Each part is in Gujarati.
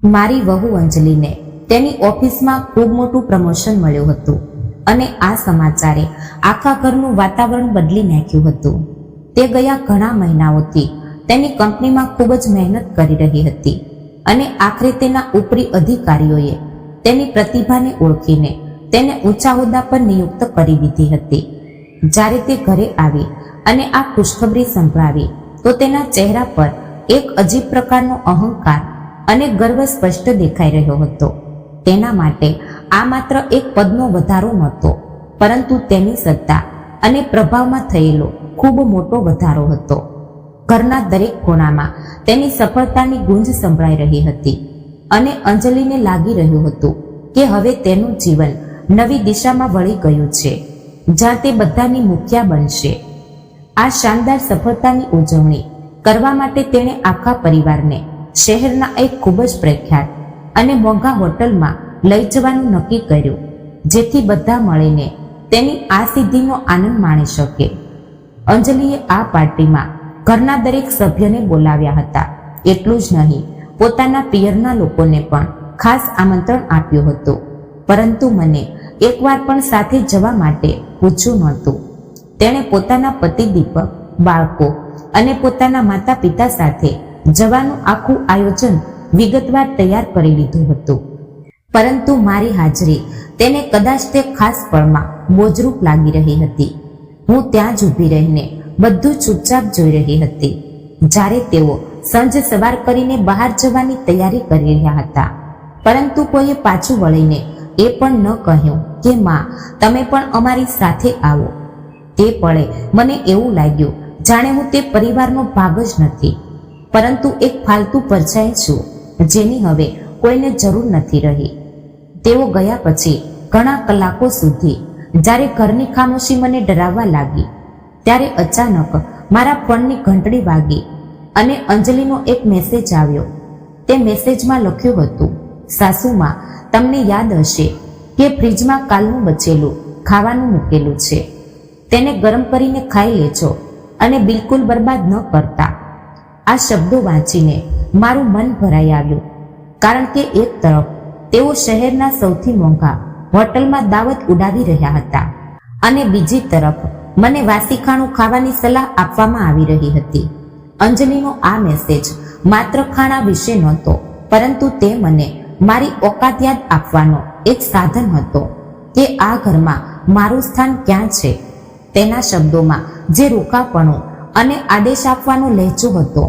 મારી વહુ અંજલિને તેની ઓફિસમાં ખૂબ મોટું પ્રમોશન મળ્યું હતું અને આ સમાચારે આખા ઘરનું વાતાવરણ બદલી નાખ્યું હતું. તે ગયા ઘણા મહિનાઓથી તેની કંપનીમાં ખૂબ જ મહેનત કરી રહી હતી અને આખરે તેના ઉપરી અધિકારીઓએ તેની પ્રતિભાને ઓળખીને તેને ઊંચા હોદ્દા પર નિયુક્ત કરી દીધી હતી. જ્યારે તે ઘરે આવી અને આ ખુશખબરી સંભળાવી તો તેના ચહેરા પર એક અજીબ પ્રકારનો અહંકાર અને ગર્વ સ્પષ્ટ દેખાઈ રહ્યો હતો. તેના માટે આ માત્ર એક પદનો વધારો નહોતો, પરંતુ તેની સત્તા અને પ્રભાવમાં થયેલો ખૂબ મોટો વધારો હતો. ઘરના દરેક ખૂણામાં તેની સફળતાની ગુંજ સંભળાઈ રહી હતી અને અંજલિને લાગી રહ્યું હતું કે હવે તેનું જીવન નવી દિશામાં વળી ગયું છે, જ્યાં તે બધાની મુખ્ય બનશે. આ શાનદાર સફળતાની ઉજવણી કરવા માટે તેણે આખા પરિવારને શહેરના એક ખૂબ જ પ્રખ્યાત અને મોંઘા હોટલમાં લઈ જવાનું નક્કી કર્યું, જેથી બધા મળીને તેની આ સિદ્ધિનો આનંદ માણી શકે. અંજલિએ આ પાર્ટીમાં ઘરના દરેક સભ્યને બોલાવ્યા હતા. એટલું જ નહીં, પોતાના પિયરના લોકોને પણ ખાસ આમંત્રણ આપ્યું હતું, પરંતુ મને એકવાર પણ સાથે જવા માટે પૂછ્યું નહોતું. તેણે પોતાના પતિ દીપક, બાળકો અને પોતાના માતા પિતા સાથે જવાનું આખું આયોજન વિગતવાર તૈયાર કરી લીધું હતું, પરંતુ મારી હાજરી તેને કદાચ તે ખાસ પળમાં બોજરૂપ લાગી રહી હતી. હું ત્યાં જ ઊભી રહીને બધું ચૂપચાપ જોઈ રહી હતી, જ્યારે તેઓ સાંજ સવાર કરીને બહાર જવાની તૈયારી કરી રહ્યા હતા, પરંતુ કોઈએ પાછું વળીને એ પણ ન કહ્યું કે માં, તમે પણ અમારી સાથે આવો. તે પળે મને એવું લાગ્યું જાણે હું તે પરિવારનો ભાગ જ નથી, પરંતુ એક ફાલતુ પરછાઈ છું, જેની હવે કોઈને જરૂર નથી રહી. તેઓ ગયા પછી ઘણા કલાકો સુધી જ્યારે ઘરની ખામોશી મને ડરાવવા લાગી, ત્યારે અચાનક મારા ફોનની ઘંટડી વાગી અને અંજલિનો એક મેસેજ આવ્યો. તે મેસેજમાં લખ્યું હતું, સાસુમાં, તમને યાદ હશે કે ફ્રીજમાં કાલનું બચેલું ખાવાનું મૂકેલું છે, તેને ગરમ કરીને ખાઈ લેજો અને બિલકુલ બરબાદ ન કરતા. આ શબ્દો વાંચીને મારું મન ભરાઈ આવ્યું, કારણ કે એક તરફ તેઓ શહેરના સૌથી મોંઘા હોટલમાં દાવત ઉડાવી રહ્યા હતા અને બીજી તરફ મને વાસી ખાણું ખાવાની સલાહ આપવામાં આવી રહી હતી. અંજલિનો આ મેસેજ માત્ર ખાણા વિશે નહોતો, પરંતુ તે મને મારી ઓકાત યાદ આપવાનો એક સાધન હતો કે આ ઘરમાં મારું સ્થાન ક્યાં છે. તેના શબ્દોમાં જે રૂખાપણું અને આદેશ આપવાનો લહેજો હતો,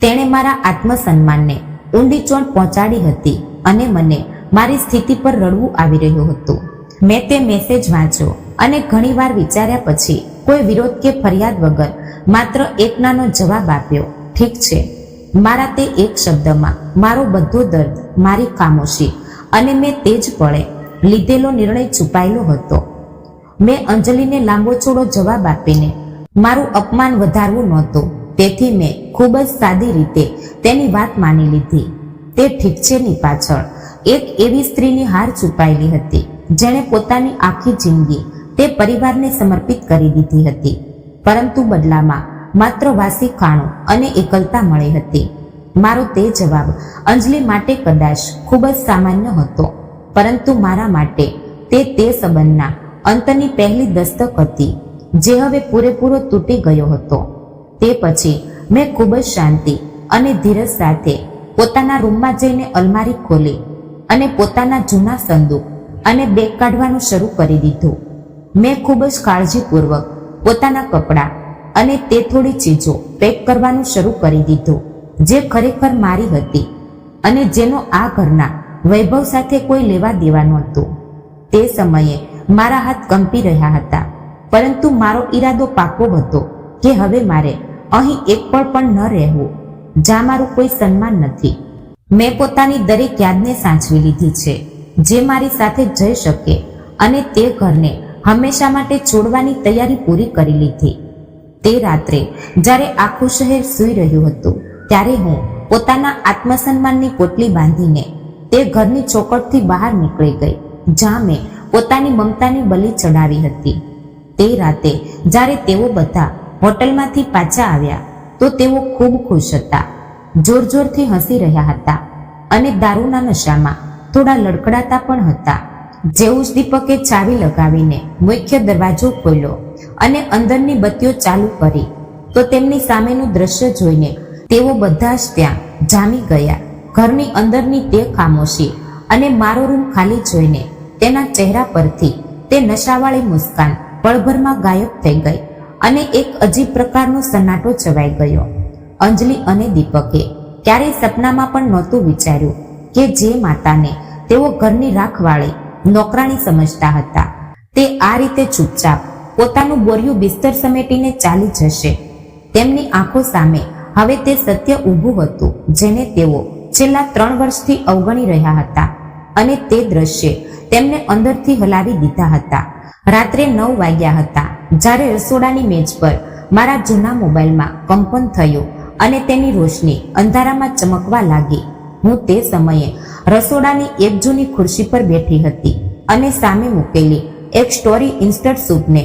તેણે મારા આત્મસન્માનને ઊંડી ચોટ પહોંચાડી હતી અને મને મારી સ્થિતિ પર રડવું આવી રહ્યું હતું. મેં તે મેસેજ વાંચ્યો અને ઘણીવાર વિચાર્યા પછી કોઈ વિરોધ કે ફરિયાદ વગર માત્ર એક નાનો જવાબ આપ્યો, ઠીક છે. મારા તે એક શબ્દમાં મારો બધો દર્દ, મારી ખામોશી અને મેં તે જ પળે લીધેલો નિર્ણય છુપાયેલો હતો. મેં અંજલિને લાંબો ચોડો જવાબ આપીને મારું અપમાન વધારવું નહોતું, તેથી મેં ખૂબ જ સાદી રીતે તેની વાત માની લીધી. તે ઠીક છે ની પાછળ એક એવી સ્ત્રીની હાર છુપાયેલી હતી, જેણે પોતાની આખી જિંદગી તે પરિવારને સમર્પિત કરી દીધી હતી, પરંતુ બદલામાં માત્ર વાસી ખાણું અને એકલતા મળી હતી. મારો તે જવાબ અંજલિ માટે કદાચ ખૂબ જ સામાન્ય હતો, પરંતુ મારા માટે તે સંબંધના અંતની પહેલી દસ્તક હતી, જે હવે પૂરેપૂરો તૂટી ગયો હતો. તે પછી મેં ખૂબ જ શાંતિ અને ધીરજ સાથે પોતાના રૂમમાં જઈને અલમારી ખોલી અને પોતાના જૂના સંદૂક અને બેગ કાઢવાનું શરૂ કરી દીધું. મેં ખૂબ જ કાળજીપૂર્વક પોતાના કપડાં અને તે થોડી ચીજો પેક કરવાનું શરૂ કરી દીધું, જે ખરેખર મારી હતી અને જેનો આ ઘરના વૈભવ સાથે કોઈ લેવા દેવા નહોતું. તે સમયે મારા હાથ કંપી રહ્યા હતા, પરંતુ મારો ઈરાદો પાકો હતો કે હવે મારે અહીં એક પળ પણ ન રહેવું જ્યાં મારું કોઈ સન્માન નથી. મેં પોતાની દરેક યાદને સાચવી લીધી છે, જે મારી સાથે જઈ શકે, અને તે ઘરને હંમેશા માટે છોડવાની તૈયારી પૂરી કરી લીધી. તે રાત્રે જ્યારે આખું શહેર સૂઈ રહ્યું હતું, ત્યારે હું પોતાના આત્મસન્માનની પોટલી બાંધીને તે ઘરની ચોકટથી બહાર નીકળી ગઈ, જ્યાં મેં પોતાની મમતાની બલિ ચડાવી હતી. તે રાતે જ્યારે તેઓ બધા હોટલમાંથી પાછા આવ્યા તો તેઓ ખૂબ ખુશ હતા, જોરજોરથી હસી રહ્યા હતા અને દારૂના નશામાં થોડા લડખડાતા પણ હતા. જેવું જ દીપકે ચાવી લગાવીને મુખ્ય દરવાજો ખોલ્યો અને અંદરની બત્તીઓ ચાલુ કરી તો તેમની સામેનું દ્રશ્ય જોઈને તેઓ બધા જ ત્યાં જામી ગયા. ઘરની અંદરની તે ખામોશી અને મારો રૂમ ખાલી જોઈને તેના ચહેરા પરથી તે નશાવાળી મુસ્કાન પળભરમાં ગાયબ થઈ ગઈ અને એક અજીબ પ્રકારનો સન્નાટો છવાઈ ગયો. અંજલિ અને દીપકે ક્યારેય સપનામાં પણ નહોતું વિચાર્યું કે જે માતાને તેઓ ઘરની રાખવાળી નોકરાણી સમજતા હતા તે આ રીતે ચૂપચાપ પોતાનું બોરિયું બિસ્તર સમેટીને ચાલી જશે. તેમની આંખો સામે હવે તે સત્ય ઊભું હતું જેને તેઓ છેલ્લા 3 વર્ષથી અવગણી રહ્યા હતા અને તે દ્રશ્ય તેમને અંદરથી હલાવી દીધા હતા. રાત્રે 9 વાગ્યા હતા જ્યારે રસોડાની મેજ પર મારા જૂના મોબાઈલમાં કંપન થયું અને તેની રોશની અંધારામાં ચમકવા લાગી. હું તે સમયે રસોડાની એક જૂની ખુરશી પર બેઠી હતી અને સામે મૂકેલી એક સ્ટોરી ઇન્સ્ટન્ટ સૂપને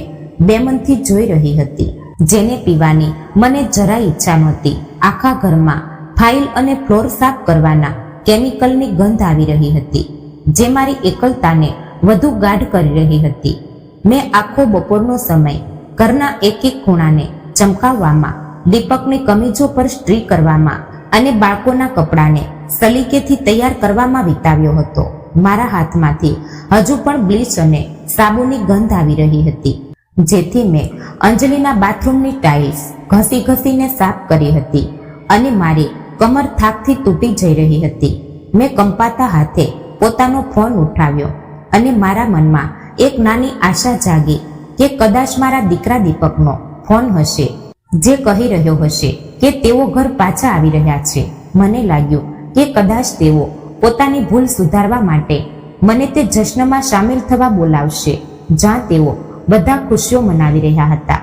બેમનથી જોઈ રહી હતી જેને પીવાની મને જરાય ઈચ્છા નહોતી. આખા ઘરમાં ફાઇલ અને ફ્લોર સાફ કરવાના કેમિકલની ગંધ આવી રહી હતી જે મારી એકલતાને વધુ ગાઢ કરી રહી હતી. મેં આખો બપોરનો સમય ઘરના એક એક ખૂણાને ચમકાવવામાં, દીપકની કમીજો પર સ્ટ્રી કરવામાં અને બાળકોના કપડાને સલીકેથી તૈયાર કરવામાં વિતાવ્યો હતો. મારા હાથમાંથી હજુ પણ બ્લીચ અને સાબુની ગંધ આવી રહી હતી જેથી મેં અંજલિના બાથરૂમની ટાઇલ્સ ઘસી ઘસીને સાફ કરી હતી અને મારી કમર થાકથી તૂટી જઈ રહી હતી. મેં કંપાતા હાથે પોતાનો ફોન ઉઠાવ્યો અને મારા મનમાં એક નાની આશા જાગી કે કદાચ મારા દીકરા દીપકનો ફોન હશે જે કહી રહ્યો હશે કે તેઓ ઘર પાછા આવી રહ્યા છે. મને લાગ્યું કે કદાચ તેઓ પોતાની ભૂલ સુધારવા માટે મને તે જશ્નમાં સામેલ થવા બોલાવશે જ્યાં તેઓ બધા ખુશીઓ મનાવી રહ્યા હતા.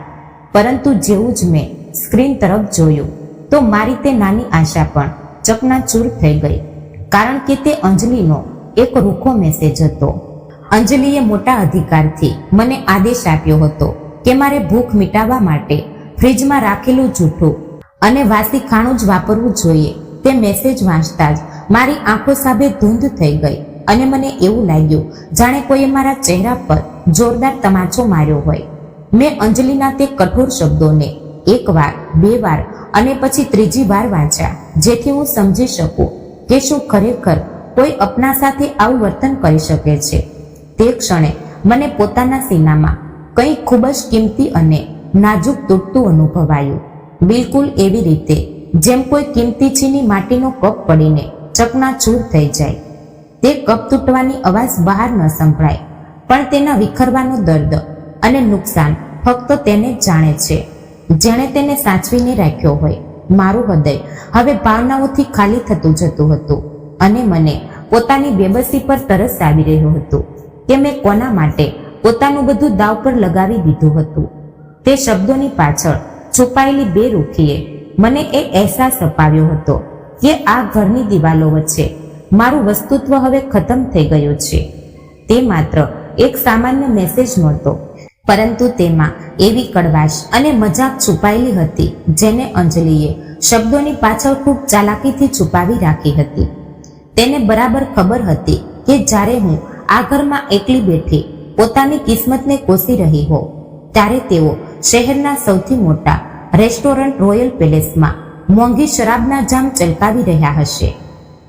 પરંતુ જેવું જ મેં સ્ક્રીન તરફ જોયું તો મારી તે નાની આશા પણ ચકનાચૂર થઈ ગઈ કારણ કે તે અંજલિનો એક રૂખો મેસેજ હતો. અંજલિએ મોટા અધિકારથી મને આદેશ આપ્યો હતો કે મારે ભૂખ મિટાવવા માટે ફ્રીજમાં રાખેલું જૂઠું અને વાસી ખાણું જ વાપરવું જોઈએ. તે મેસેજ વાંચતા જ મારી આંખો સામે ધૂંધ થઈ ગઈ અને મને એવું લાગ્યું જાણે કોઈએ મારા ચહેરા પર જોરદાર તમાચો માર્યો હોય. મેં અંજલિના તે કઠોર શબ્દોને 1 વાર, 2 વાર અને પછી 3જી વાર વાંચ્યા જેથી હું સમજી શકું કે શું ખરેખર કોઈ અપના સાથે આવું વર્તન કરી શકે છે. તે ક્ષણે મને પોતાના સીનામાં કંઈ ખૂબ જ કિંમતી અને નાજુક તૂટતું અનુભવાયું. બિલકુલ એવી રીતે જેમ કોઈ કિંમતી ચીની માટીનો કપ પડીને ચકનાચૂર થઈ જાય. તે કપ તૂટવાની અવાજ બહાર ન સંભળાય પણ તેના વિખરવાનો દર્દ અને નુકસાન ફક્ત તેને જ જાણે છે જેણે તેને સાચવીને રાખ્યો હોય. મારું હૃદય હવે ભાવનાઓથી ખાલી થતું જતું હતું અને મને પોતાની બેબસી પર તરસ આવી રહ્યો હતો કે મેં કોના માટે પોતાનું બધું દાવ પર લગાવી દીધું હતું. તે શબ્દોની પાછળ છુપાયેલી બેરૂખીએ મને એ અહેસાસ અપાવ્યો હતો કે આ ઘરની દિવાલો વચ્ચે મારું વસ્તુત્વ હવે ખતમ થઈ ગયું છે. તે માત્ર એક સામાન્ય મેસેજ નહોતો પરંતુ તેમાં એવી કડવાશ અને મજાક છુપાયેલી હતી જેને અંજલિએ શબ્દોની પાછળ ખૂબ ચાલાકીથી છુપાવી રાખી હતી. તેને બરાબર ખબર હતી કે જ્યારે હું આ ઘરમાં એકલી બેઠી પોતાની કિસ્મતને કોસી રહી હોઉં ત્યારે તેઓ શહેરના સૌથી મોટા રેસ્ટોરન્ટ રોયલ પેલેસમાં મોંઘી શરાબના જામ ચલકાવી રહ્યા હશે.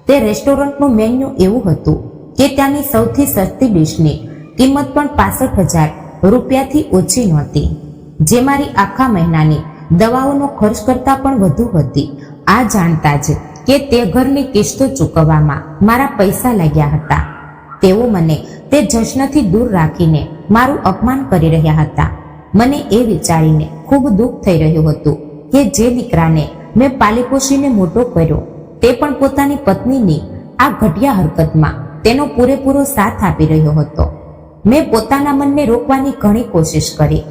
તે રેસ્ટોરન્ટનું મેન્યુ એવું હતું કે ત્યાંની સૌથી સસ્તી ડીશની કિંમત પણ 65,000 રૂપિયાથી ઓછી નહોતી જે મારી આખા મહિનાની દવાઓનો ખર્ચ કરતાં પણ વધુ હતી. આ જાણતા જ કે તે ઘરની કિસ્તો ચૂકવવામાં મારા પૈસા લાગ્યા હતા. તેઓ મને તે જશ્નથી દૂર રાખીને મારું અપમાન કરી રહ્યા હતા. મને એ વિચારીને ખૂબ દુઃખ થઈ રહ્યું હતું કે જે દીકરાને મેં પાલી પોષીને મોટો કર્યો તે પણ પોતાની પત્નીની આ ઘટિયા હરકતમાં તેનો પૂરેપૂરો સાથ આપી રહ્યો હતો. મેં પોતાના મનને રોકવાની ઘણી કોશિશ કરી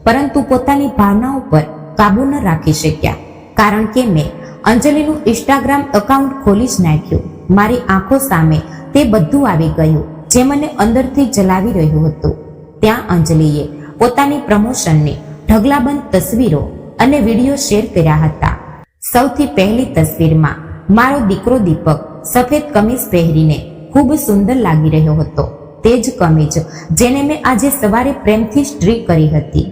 પરંતુ પોતાની ભાવનાઓ પર કાબુ ન રાખી શક્યા કારણ કે મેં અંજલિનું ઇન્સ્ટાગ્રામ એકાઉન્ટ ખોલી જ નાખ્યું. મારી આંખો સામે તે બધું આવી ગયું જે મને અંદરથી જલાવી રહ્યું હતું. ત્યાં અંજલિએ પોતાની પ્રમોશનની ઢગલાબંધ તસવીરો અને વિડીયો શેર કર્યા હતા. સૌથી પહેલી તસવીરમાં મારો દીકરો દીપક સફેદ કમીઝ પહેરીને ખૂબ સુંદર લાગી રહ્યો હતો. તે જ કમીજ જેને મેં આજે સવારે પ્રેમથી સ્ટ્રી કરી હતી.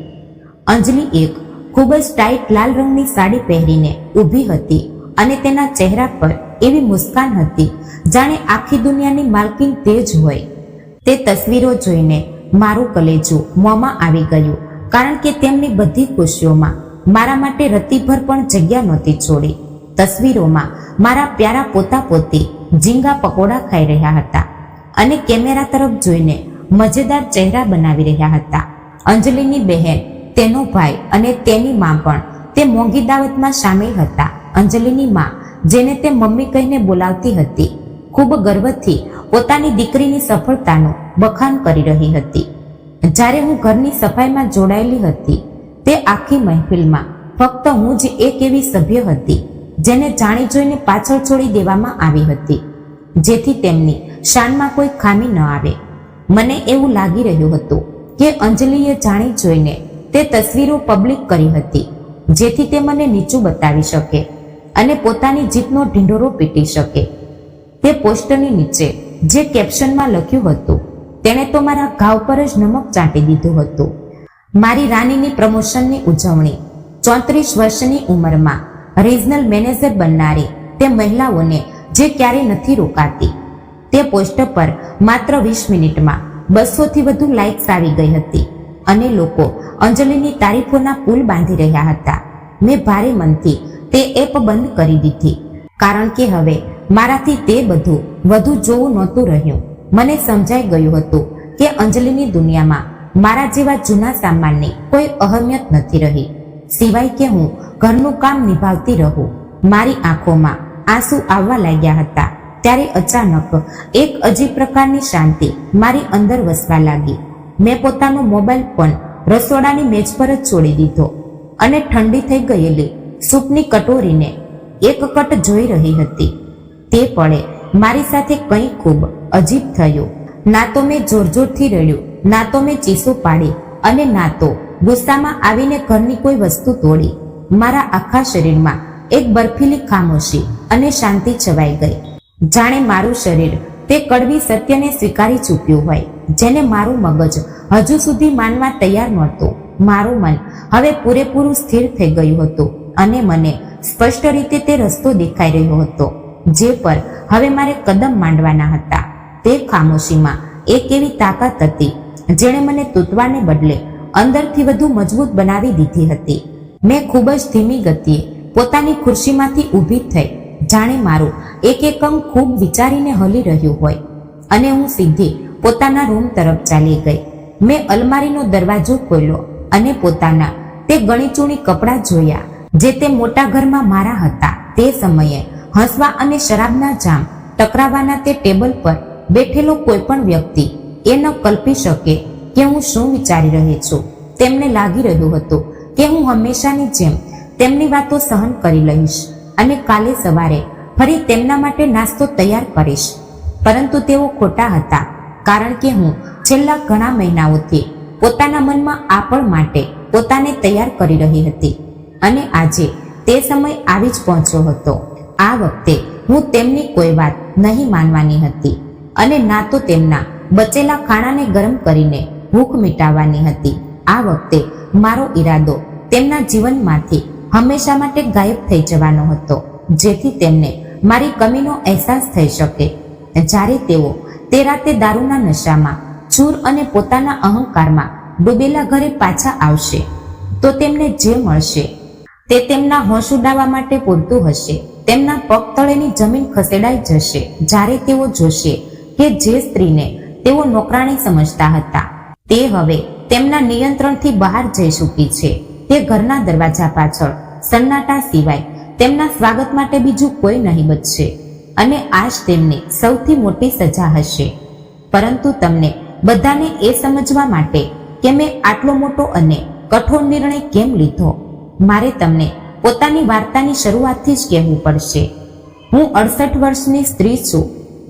અંજલિ એક ખૂબ જ ટાઈટ લાલ રંગની સાડી પહેરીને ઊભી હતી અને તેના ચહેરા પર એવી મુસ્કાન હતી જાણે આખી દુનિયાની માલકીન તે જ હોય. તે તસવીરો જોઈને મારું કલેજું મોંમાં આવી ગયું, કારણ કે તેમની બધી ખુશીઓમાં મારા માટે રતિભર પણ જગ્યા નહોતી છોડી. તસવીરોમાં મારા પ્યારા પોતા પોતી ઝીંગા પકોડા ખાઈ રહ્યા હતા અને કેમેરા તરફ જોઈને મજેદાર ચહેરા બનાવી રહ્યા હતા. અંજલિની બહેન, તેનો ભાઈ અને તેની માં પણ તે મોંઘી દાવતમાં સામેલ હતા. અંજલિની માં, જેને તે મમ્મી કહીને બોલાવતી હતી, ખૂબ ગર્વથી પોતાની દીકરીની સફળતાનું બખાન કરી રહી હતી. જ્યારે હું ઘરની સફાઈમાં જોડાયેલી હતી, તે આખી મહેફિલમાં ફક્ત હું જ એક એવી સભ્ય હતી જેને જાણી જોઈને પાછળ છોડી દેવામાં આવી હતી, જેથી તેમની શાનમાં કોઈ ખામી ન આવે. મને એવું લાગી રહ્યું હતું કે અંજલિએ જાણી જોઈને તે તસવીરો પબ્લિક કરી હતી, જેથી તે મને નીચું બતાવી શકે અને પોતાની જીતનો ઢીંઢોરો પીટી શકે. તે પોસ્ટરની નીચે જે કેપ્શનમાં લખ્યું હતું, તેણે તો મારા ઘાવ પર જ નમક ચાંટી દીધું હતું. મારી રાનીની પ્રમોશનની ઉજવણી 34 વર્ષની ઉંમરમાં રિજનલ મેનેજર બનનારી તે મહિલાઓને જે ક્યારેય નથી રોકાતી. તે પોસ્ટ પર માત્ર 20 મિનિટમાં 200થી વધુ લાઇક્સ આવી ગઈ હતી અને લોકો અંજલિની તારીફોના પુલ બાંધી રહ્યા હતા. મેં ભારે મનથી તે એપ બંધ કરી દીધી, કારણ કે હવે મારાથી તે બધું વધુ જોવું નહોતું રહ્યું. મને સમજાઈ ગયું હતું કે અંજલિની દુનિયામાં મારા જેવા જૂના સામાનની કોઈ અહમિયત નથી રહી, સિવાય કે હું ઘરનું કામ નિભાવતી રહું. મારી આંખોમાં આંસુ આવવા લાગ્યા હતા ત્યારે અચાનક એક અજીબ પ્રકારની શાંતિ મારી અંદર વસવા લાગી. મેં પોતાનો મોબાઈલ ફોન રસોડાની મેજ પર જ છોડી દીધો અને ઠંડી થઈ ગયેલી સૂપની કટોરીને એક કટ જોઈ રહી હતી. તે પળે મારી સાથે કંઈ ખૂબ અજીબ થયું. ના તો મેં જોરજોરથી રડ્યું, ના તો મેં ચીસો પાડી અને ના તો ગુસ્સામાં આવીને ઘરની કોઈ વસ્તુ તોડી. મારા આખા શરીરમાં એક બર્ફીલી ખામોશી અને શાંતિ છવાઈ ગઈ, જાણે મારું શરીર તે કડવી સત્યને સ્વીકારી ચૂક્યું હોય, જેને મારું મગજ હજુ સુધી માનવા તૈયાર નહોતું. મારું મન હવે પૂરેપૂરું સ્થિર થઈ ગયું હતું અને મને સ્પષ્ટ રીતે તે રસ્તો દેખાઈ રહ્યો હતો જે પર હવે મારે કદમ માંડવાના હતા. તે ખામોશીમાં એક એવી તાકાત હતી જેણે મને તૂટવાને બદલે અંદરથી વધુ મજબૂત બનાવી દીધી હતી. મેં ખૂબ જ ધીમી ગતિએ પોતાની ખુરશીમાંથી ઊભી થઈ, જાણે મારું એક એક અંગ ખૂબ વિચારીને હલી રહ્યું હોય, અને હું સીધી પોતાના રૂમ તરફ ચાલી ગઈ. મેં અલમારીનો દરવાજો ખોલ્યો અને પોતાના તે ગણીચૂણી કપડાં જોયા જે તે મોટા ઘરમાં મારા હતા. તે સમયે હસવા અને શરાબના જામ ટકરાવાના તે ટેબલ પર બેઠેલો કોઈ પણ વ્યક્તિ એ ન કલ્પી શકે કે હું શું વિચારી રહી છું. તેમને લાગી રહ્યું હતું કે હું હંમેશાની જેમ તેમની વાતો સહન કરી લઈશ અને કાલે સવારે ફરી તેમના માટે નાસ્તો તૈયાર કરીશ. પરંતુ તેઓ ખોટા હતા, કારણ કે હું છેલ્લા ઘણા મહિનાઓથી પોતાના મનમાં આ પળ માટે પોતાને તૈયાર કરી રહી હતી અને આજે તે સમય આવી જ પહોંચ્યો હતો. આ વખતે હું તેમની કોઈ વાત નહીં માનવાની હતી અને ના તો તેમના બચેલા ખાણાને ગરમ કરીને ભૂખ મિટાવવાની હતી. આ વખતે મારો ઈરાદો તેમના જીવનમાંથી હંમેશા માટે ગાયબ થઈ જવાનો હતો, જેથી તેમને મારી કમીનો અહેસાસ થઈ શકે. જ્યારે તેઓ તે રાતે દારૂના નશામાં ચૂર અને પોતાના અહંકારમાં ડૂબેલા ઘરે પાછા આવશે તો તેમને જે મળશે તે તેમના હોશ ઉડાવવા માટે પૂરતું હશે. તેમના પગ તળેની જમીન ખસેડાઈ જશે જ્યારે તેઓ જોશે કે જે સ્ત્રીને તેઓ નોકરાણી સમજતા હતા તે હવે તેમના નિયંત્રણથી બહાર જઈ ચૂકી છે. તે ઘરના દરવાજા પાછળ સન્નાટા સિવાય તેમના સ્વાગત માટે બીજું કોઈ નહીં બચશે અને આ જ તેમની સૌથી મોટી સજા હશે. પરંતુ તમને બધાને એ સમજવા માટે કે મેં આટલો મોટો અને કઠોર નિર્ણય કેમ લીધો, મારે તમને પોતાની વાર્તાની શરૂઆતથી જ કહેવું પડશે. હું 68 વર્ષની સ્ત્રી છું,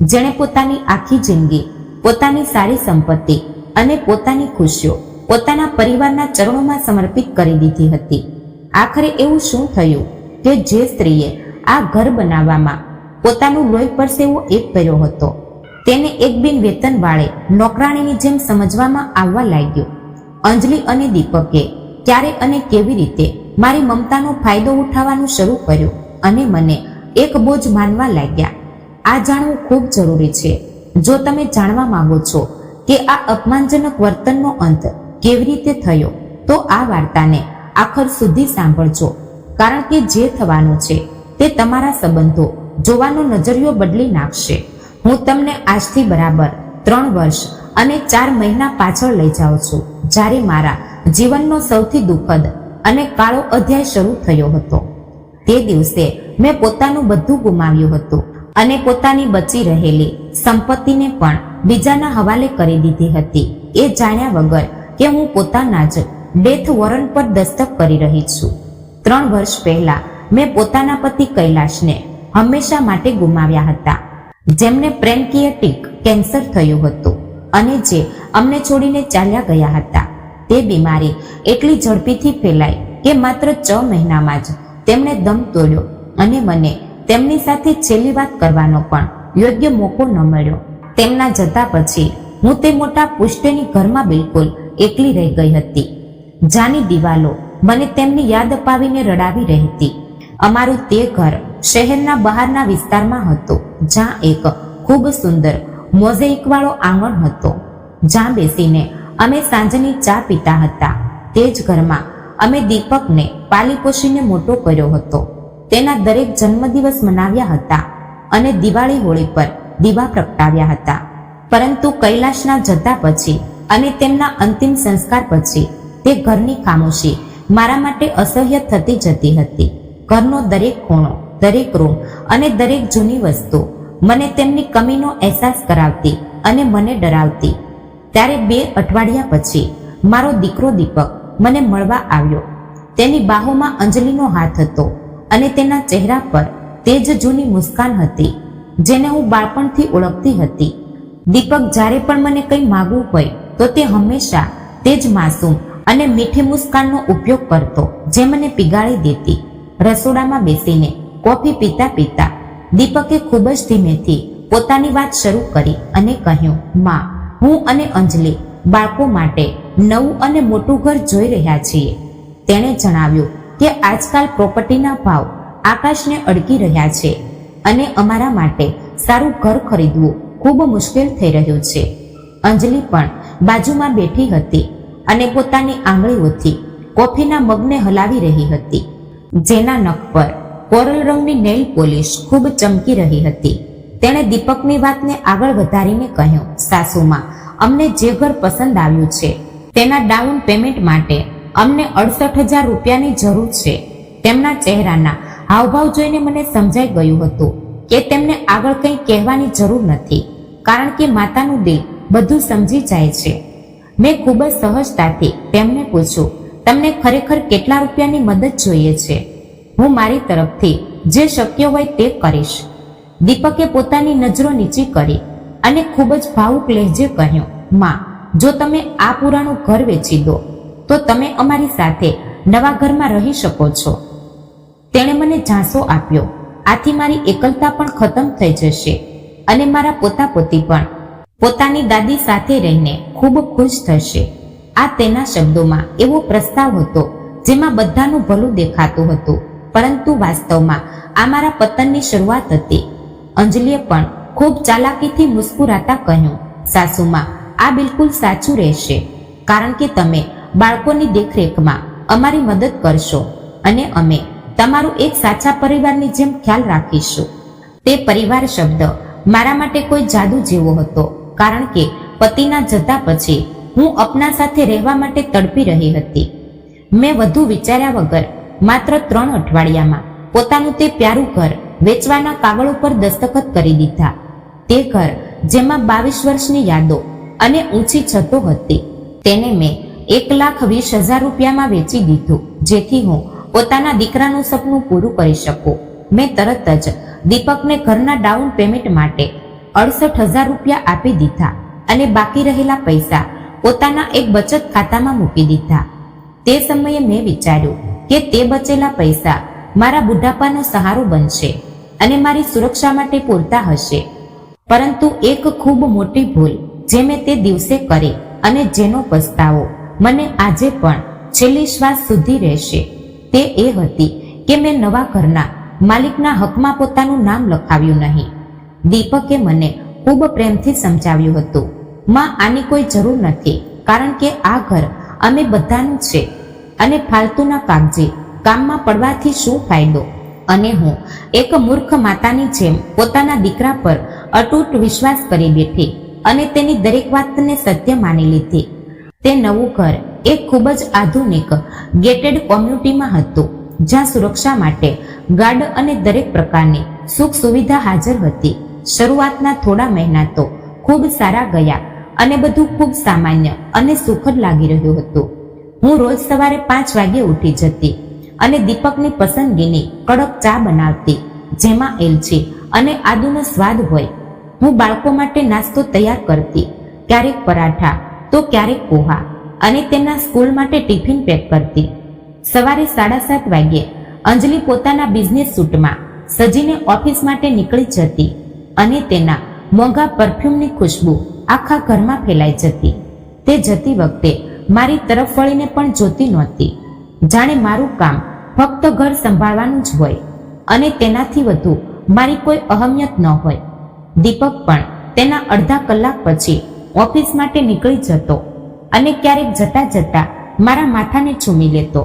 જેણે પોતાની આખી જિંદગી પોતાની સારી સંપત્તિ અને પોતાની ખુશીઓ પોતાના પરિવારના ચરણોમાં સમર્પિત કરી દીધી હતી. આખરે એવું શું થયું કે જે સ્ત્રીએ આ ઘર બનાવવામાં પોતાનું લોહી પરસેવો એક કર્યો હતો. તેને એક બિન વેતન વાળે નોકરાણીની જેમ સમજવામાં આવવા લાગ્યું. અંજલિ અને દીપકે ક્યારે અને કેવી રીતે મારી મમતાનો ફાયદો ઉઠાવવાનું શરૂ કર્યું અને મને એક બોજ માનવા લાગ્યા. આ જાણવું ખૂબ જરૂરી છે. જો તમે જાણવા માંગો છો કે આ અપમાનજનક વર્તનનો અંત કેવી રીતે થયો, તો આ વાર્તાને આખર સુધી સાંભળજો, કારણ કે જે થવાનું છે તે તમારા સંબંધો જોવાનો નજરિયો બદલી નાખશે. હું તમને આજથી બરાબર 3 વર્ષ અને 4 મહિના પાછળ લઈ જાઉં છું, જ્યારે મારા જીવનનો સૌથી દુઃખદ અને કાળો અધ્યાય શરૂ થયો હતો. તે દિવસે મેં પોતાનું બધું ગુમાવ્યું હતું અને પોતાની બચી રહેલી સંપત્તિને પણ બીજાના હવાલે કરી દીધી હતી, એ જાણ્યા વગર કે હું પોતાના જ ડેથ વોરંટ પર દસ્તક કરી રહી છું. 3 વર્ષ પહેલા મેં પોતાના પતિ કૈલાશને હંમેશા માટે ગુમાવ્યા હતા, જેમને પેન્ક્રિયાટિક કેન્સર થયું હતું અને જે અમને છોડીને ચાલ્યા ગયા હતા. તે બીમારી એટલી ઝડપીથી ફેલાઈ કે માત્ર 6 મહિનામાં જ તેમણે દમ તોડ્યો અને મને તેમની સાથે છેલ્લી વાત કરવાનો પણ યોગ્ય મોકો ન મળ્યો. તેમના જતા પછી હું તે મોટા પુષ્ટની ઘરમાં બિલકુલ એકલી રહી ગઈ હતી. જાની દિવાલો મને તેમની યાદ અપાવીને રડાવી રહેતી. અમારું તે ઘર શહેરના બહારના વિસ્તારમાં હતું, જ્યાં એક ખૂબ સુંદર મોઝેઇક વાળો આંગણ હતો, જ્યાં બેસીને અમે સાંજની ચા પીતા હતા. તે જ ઘરમાં અમે દીપકને પાલી પોષીને મોટો કર્યો હતો. તેના દરેક જન્મદિવસ મનાવ્યા હતા અને દિવાળી હોળી પર દીવા પ્રગટાવ્યા હતા. પરંતુ કૈલાશના જતા પછી અને તેમના અંતિમ સંસ્કાર પછી તે ઘરની ખામોશી મારા માટે અસહ્ય થતી જતી હતી. ઘરનો દરેક ખૂણો, દરેક રૂમ અને દરેક જૂની વસ્તુ મને તેમની કમીનો અહેસાસ કરાવતી અને મને ડરાવતી. ત્યારે 2 અઠવાડિયા પછી મારો દીકરો દીપક મને મળવા આવ્યો. તેની બાહોમાં અંજલિનો હાથ હતો અને તેના ચહેરા પર તે જ જૂની મુસ્કાન હતી જેને હું બાળપણથી ઓળખતી હતી. દીપક જ્યારે પણ મને કંઈ માગવું હોય તો તે હંમેશા તે જ માસૂમ અને મીઠી મુસ્કાનનો ઉપયોગ કરતો, જે મને પીગાળી દેતી. રસોડામાં બેસીને કોફી પીતા પીતા દીપકે ખૂબ જ ધીમેથી પોતાની વાત શરૂ કરી અને કહ્યું, માં, હું અને અંજલિ બાળકો માટે નવું અને મોટું ઘર જોઈ રહ્યા છીએ. તેણે જણાવ્યું કે આજકાલ પ્રોપર્ટીના ભાવ આકાશને અડકી રહ્યા છે અને અમારા માટે સારું ઘર ખરીદવું ખૂબ મુશ્કેલ થઈ રહ્યું છે. અંજલિ પણ બાજુમાં બેઠી હતી અને પોતાની આંગળીઓથી કોફીના મગને હલાવી રહી હતી, જેના નખ પર કોરલ રંગની નેઇલ પોલિશ ખૂબ ચમકી રહી હતી. તેણે દીપકની વાતને આગળ વધારીને કહ્યું, સાસુમાં, અમને જે ઘર પસંદ આવ્યું છે તેના ડાઉન પેમેન્ટ માટે અમને 68,000 રૂપિયાની જરૂર છે. તેમના ચહેરાના હાવભાવ જોઈને મને સમજાઈ ગયું હતું કે તેમને આગળ કંઈ કહેવાની જરૂર નથી, કારણ કે માતાનું દિલ બધું સમજી જાય છે. મેં ખૂબ જ સહજતાથી તેમને પૂછ્યું, તમને ખરેખર કેટલા રૂપિયાની મદદ જોઈએ છે? હું મારી તરફથી જે શક્ય હોય તે કરીશ. દીપકે પોતાની નજરો નીચી કરી અને ખૂબ જ ભાવુક લહેજે કહ્યું, માં, જો તમે આ પુરાણું ઘર વેચી દો તો તમે અમારી સાથે નવા ઘરમાં રહી શકો છો. તેણે મને ઝાંસો આપ્યો, આથી મારી એકલતા પણ ખતમ થઈ જશે અને મારા પોતા પોતી પણ પોતાની દાદી સાથે રહીને ખૂબ ખુશ થશે. આ તેના શબ્દોમાં એવો પ્રસ્તાવ હતો જેમાં બધાનું ભલું દેખાતું હતું, પરંતુ વાસ્તવમાં આ મારા પતનની શરૂઆત હતી. અંજલિએ પણ ખૂબ ચાલાકીથી મુસ્કુરાતા કહ્યું, સાસુમાં, આ બિલકુલ સાચું રહેશે, કારણ કે તમે બાળકોની દેખરેખમાં અમારી મદદ કરશો અને અમે તમારું એક સાચા પરિવારની જેમ ખ્યાલ રાખીશું. તે પરિવાર શબ્દ મારા માટે કોઈ જાદુ જેવો હતો, કારણ કે પતિના જતા પછી હું અપના સાથે રહેવા માટે તડપી રહી હતી. મેં વધુ વિચાર્યા વગર માત્ર 3 અઠવાડિયામાં પોતાનું તે પ્યારું ઘર વેચવાના કાગળો પર દસ્તખત કરી દીધા. તે ઘર જેમાં 22 વર્ષની યાદો અને ઊંચી છતો હતી, તેને મેં 1,20,000 રૂપિયામાં વેચી દીધું, જેથી હું પોતાના દીકરાનું સપનું પૂરું કરી શકું. મેં તરત જ દીપકને ઘરના ડાઉન પેમેન્ટ માટે 68,000 રૂપિયા આપી દીધા અને બાકી રહેલા પૈસા પોતાના એક બચત ખાતામાં મૂકી દીધા. તે સમયે મેં વિચાર્યું કે તે બચેલા પૈસા મારા બુઢાપાનો સહારો બનશે, અને મારી સુરક્ષા માટે પૂરતા હશે. પરંતુ એક ખૂબ મોટી ભૂલ જે મેં તે દિવસે કરી અને જેનો પસ્તાવો મને આજે પણ છેલ્લી શ્વાસ સુધી રહેશે, તે એ હતી કે મેં નવા ઘરના માલિકના હકમાં પોતાનું નામ લખાવ્યું નહીં. દીપકે મને ખૂબ પ્રેમથી સમજાવ્યું હતું, માં, આની કોઈ જરૂર નથી, કારણ કે આ ઘર અમે બધાનું છે અને ફાલતુના કાગજી કામમાં પડવાથી શું ફાયદો. અને હું એક મૂર્ખ માતાની જેમ પોતાના દીકરા પર અતૂટ વિશ્વાસ કરી બેઠી અને તેની દરેક વાતને સત્ય માની લીધી. તે નવું ઘર એક ખૂબ જ આધુનિક ગેટેડ કોમ્યુનિટીમાં હતું, જ્યાં સુરક્ષા માટે ગાર્ડ અને દરેક પ્રકારની સુખ સુવિધા હાજર હતી. શરૂઆતના થોડા મહિના તો ખૂબ સારા ગયા અને બધું ખૂબ સામાન્ય અને સુખદ લાગી રહ્યું હતું. હું રોજ સવારે 5 વાગે ઉઠી જતી અને દીપકની પસંદગીની કડક ચા બનાવતી, જેમાં એલચી અને આદુનો સ્વાદ હોય. હું બાળકો માટે નાસ્તો તૈયાર કરતી, ક્યારેક પરાઠા તો ક્યારેક પોહા, અને તેમના સ્કૂલ માટે ટિફિન પેક કરતી. સવારે 7:30 વાગ્યે અંજલિ પોતાના બિઝનેસ સૂટમાં સજીને ઓફિસ માટે નીકળી જતી અને તેના મોંઘા પરફ્યુમની ખુશ્બુ આખા ઘરમાં ફેલાઈ જતી. તે જતી વખતે મારી તરફ વળીને પણ જોતી નહોતી, જાણે મારું કામ ફક્ત ઘર સંભાળવાનું જ હોય અને તેનાથી વધુ મારી કોઈ અહમિયત ન હોય. દીપક પણ તેના અડધા કલાક પછી ઓફિસ માટે નીકળી જતો અને ક્યારેક જતા જતા મારા માથાને ચૂમી લેતો,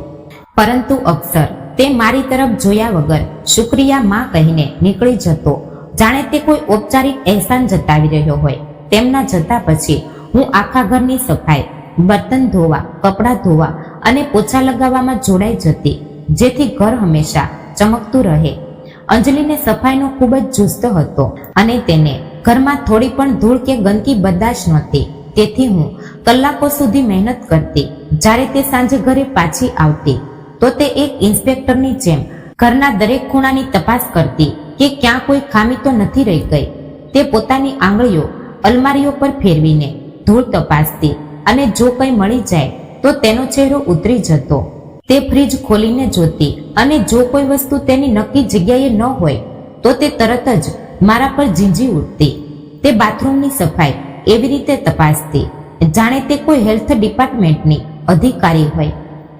પરંતુ અક્ષર તે મારી તરફ જોયા વગર શુક્રિયા માં કહીને નીકળી જતો, જાણે તે કોઈ ઔપચારિક અહેસાન જતાવી રહ્યો હોય. તેમના જતા પછી હું આખા ઘરની સફાઈ, બર્તન ધોવા, કપડાં ધોવા અને પોછા લગાવવામાં જોડાઈ જતી, જેથી ઘર હંમેશા ચમકતું રહે. અંજલિને સફાઈનો ખૂબ જ જુસ્સો હતો અને તેને ઘરમાં થોડી પણ ધૂળ કે ગંદકી બર્દાશ્ત નહોતી. તેથી હું કલાકો સુધી મહેનત કરતી. જ્યારે તે સાંજે ઘરે પાછી આવતી તો તે એક ઇન્સ્પેક્ટરની જેમ ઘરના દરેક ખૂણાની તપાસ કરતી કે ક્યાં કોઈ ખામી તો નથી રહી ગઈ. તે પોતાની આંગળીઓ અલમારીઓ પર ફેરવીને ધૂળ તપાસતી અને જો કંઈ મળી જાય તો તેનો ચહેરો ઉતરી જતો. તે ફ્રીજ ખોલીને જોતી અને જો કોઈ વસ્તુ તેની નક્કી જગ્યાએ ન હોય તો તે તરત જ મારા પર ઝીંઝી ઉઠતી. તે બાથરૂમની સફાઈ એવી રીતે તપાસતી જાણે તે કોઈ હેલ્થ ડિપાર્ટમેન્ટની અધિકારી હોય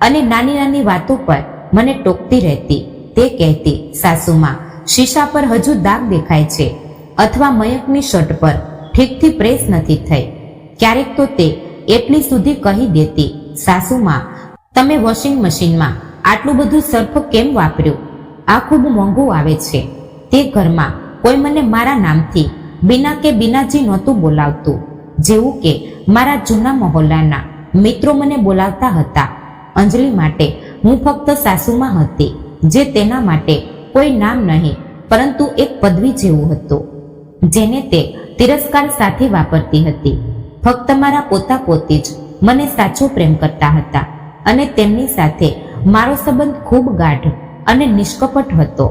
અને નાની નાની વાતો પર મને ટોકતી રહેતી. તે કહેતી, સાસુમાં, શીશા પર હજુ દાગ દેખાય છે, અથવા મયંકની શર્ટ પર ઠીકથી પ્રેસ નથી થઈ. ક્યારેક તો તે એટલી સુધી કહી દેતી, સાસુમાં, તમે વોશિંગ મશીનમાં આટલું બધું સર્ફ કેમ વાપર્યું? આ ખૂબ મોંઘું આવે છે. તે ઘરમાં કોઈ મને મારા નામથી બીના કે બીનાજી નહોતું બોલાવતું, જેવું કે મારા જૂના મહોલ્લાના મિત્રો મને બોલાવતા હતા. અંજલિ માટે હું ફક્ત સાસુમાં હતી, જે તેના માટે કોઈ નામ નહીં પરંતુ એક પદવી જેવું હતું, જેને તે તિરસ્કાર સાથે વાપરતી હતી. ફક્ત મારા પોતા પોતી જ મને સાચો પ્રેમ કરતા હતા અને તેમની સાથે મારો સંબંધ ખૂબ ગાઢ અને નિષ્કપટ હતો.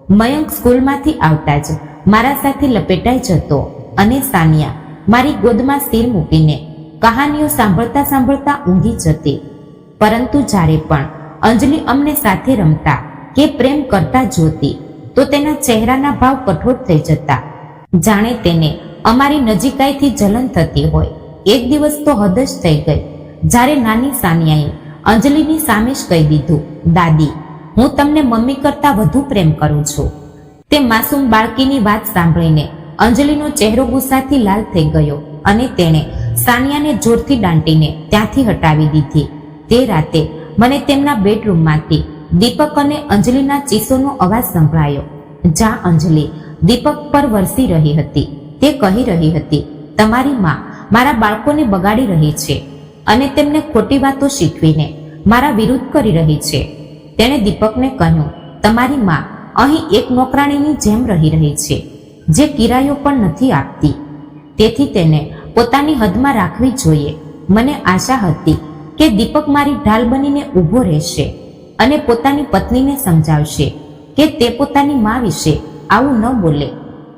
મયંક સ્કૂલમાંથી આવતા જ મારા સાથે લપેટાઈ જતો અને સાનિયા મારી ગોદમાં સિર મૂકીને કહાનીઓ સાંભળતા સાંભળતા ઊંઘી જતી. પરંતુ જ્યારે પણ અંજલિ અમને સાથે રમતા કે પ્રેમ કરતા જોતી તો તેના ચહેરાના ભાવ કઠોર થઈ જતા, જાણે તેને અમારી નજીકાઈથી જલન થતી હોય. એક દિવસ તો હદ જ થઈ ગઈ જ્યારે નાની સાનિયાએ અંજલિની સામે જ કહી દીધું, દાદી, હું તમને મમ્મી કરતા વધુ પ્રેમ કરું છું. તે માસૂમ બાળકીની વાત સાંભળીને અંજલિનો ચહેરો ગુસ્સાથી લાલ થઈ ગયો અને તેણે સાનિયાને જોરથી દાંટીને ત્યાંથી હટાવી દીધી. તે રાતે મને તેમના બેડરૂમમાંથી દીપક અને અંજલિના ચીસોનો અવાજ સંભળાયો, જ્યાં અંજલિ દીપક પર વરસી રહી હતી. તે કહી રહી હતી, તમારી માં મારા બાળકોને બગાડી રહી છે અને તેમને ખોટી વાતો શીખવીને મારા વિરુદ્ધ કરી રહી છે. તેણે દીપકને કહ્યું, તમારી માં અહીં એક નોકરાણીની જેમ રહી છે, જે કિરાયો પણ નથી આપતી. તેથી તેને પોતાની હદમાં રાખવી જોઈએ. મને આશા હતી કે દીપક મારી ઢાલ બનીને ઊભો રહેશે અને પોતાની પત્નીને સમજાવશે કે તે પોતાની માં વિશે આવું ન બોલે.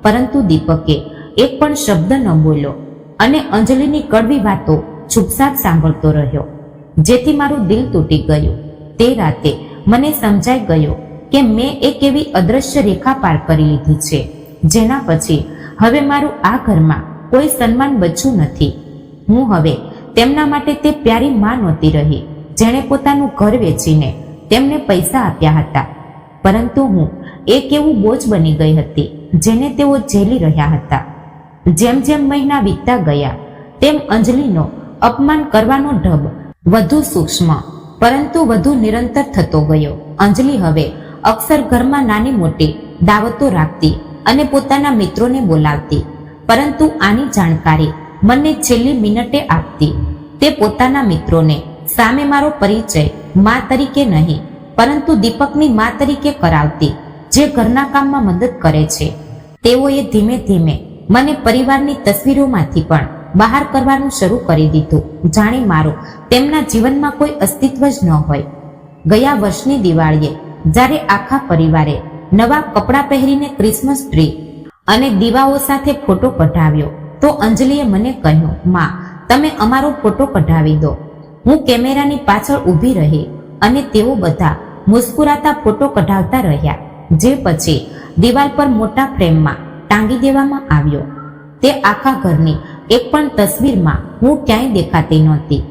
પરંતુ દીપકે એક પણ શબ્દ ન બોલ્યો અને અંજલિની કડવી વાતો ચૂપચાપ સાંભળતો રહ્યો, જેથી મારું દિલ તૂટી ગયું. તે રાતે મને સમજાઈ ગયો કે મેં એક એવી અદ્રશ્ય રેખા પાર કરી લીધી છે જેના પછી હવે મારું આ ઘરમાં કોઈ સન્માન બચ્યું નથી. હું હવે તેમના માટે તે પ્યારી માં નહોતી રહી જેણે પોતાનું ઘર વેચીને તેમને પૈસા આપ્યા હતા, પરંતુ હું એક એવું બોજ બની ગઈ હતી જેને તેઓ ઝેલી રહ્યા હતા. જેમ જેમ મહિના વીતતા ગયા તેમ અંજલિનો અપમાન કરવાનો ઢબ વધુ સૂક્ષ્મ પરંતુ વધુ નિરંતર થતો ગયો. અંજલિ હવે અક્ષર ઘરમાં નાની મોટી દાવતો રાખતી અને પોતાના મિત્રોને બોલાવતી, પરંતુ આની જાણકારી મને છેલ્લી મિનિટે આપતી. તે પોતાના મિત્રોને સામે મારો પરિચય મા તરીકે નહીં પરંતુ દીપકની મા તરીકે કરાવતી, જે ઘરના કામમાં મદદ કરે છે. તેઓએ ધીમે ધીમે મને પરિવારની તસવીરોમાંથી પણ બહાર કરવાનું શરૂ કરી દીધું, જાણે મારું તેમના જીવનમાં કોઈ અસ્તિત્વ જ ન હોય. ગયા વર્ષની દિવાળીએ જ્યારે આખા પરિવારે નવા કપડાં પહેરીને ક્રિસમસ ટ્રી અને દીવાઓ સાથે ફોટો કઢાવ્યો તો અંજલિએ મને કહ્યું, માં, તમે અમારો ફોટો કઢાવી દો. હું કેમેરાની પાછળ ઊભી રહી અને તેઓ બધા મુસ્કુરાતા ફોટો કઢાવતા રહ્યા, જે પછી દિવાલ પર મોટા ફ્રેમમાં ટાંગી દેવામાં આવ્યો. તે આખા ઘરની એક પણ તસવીરમાં હું ક્યાંય દેખાતી નહોતી,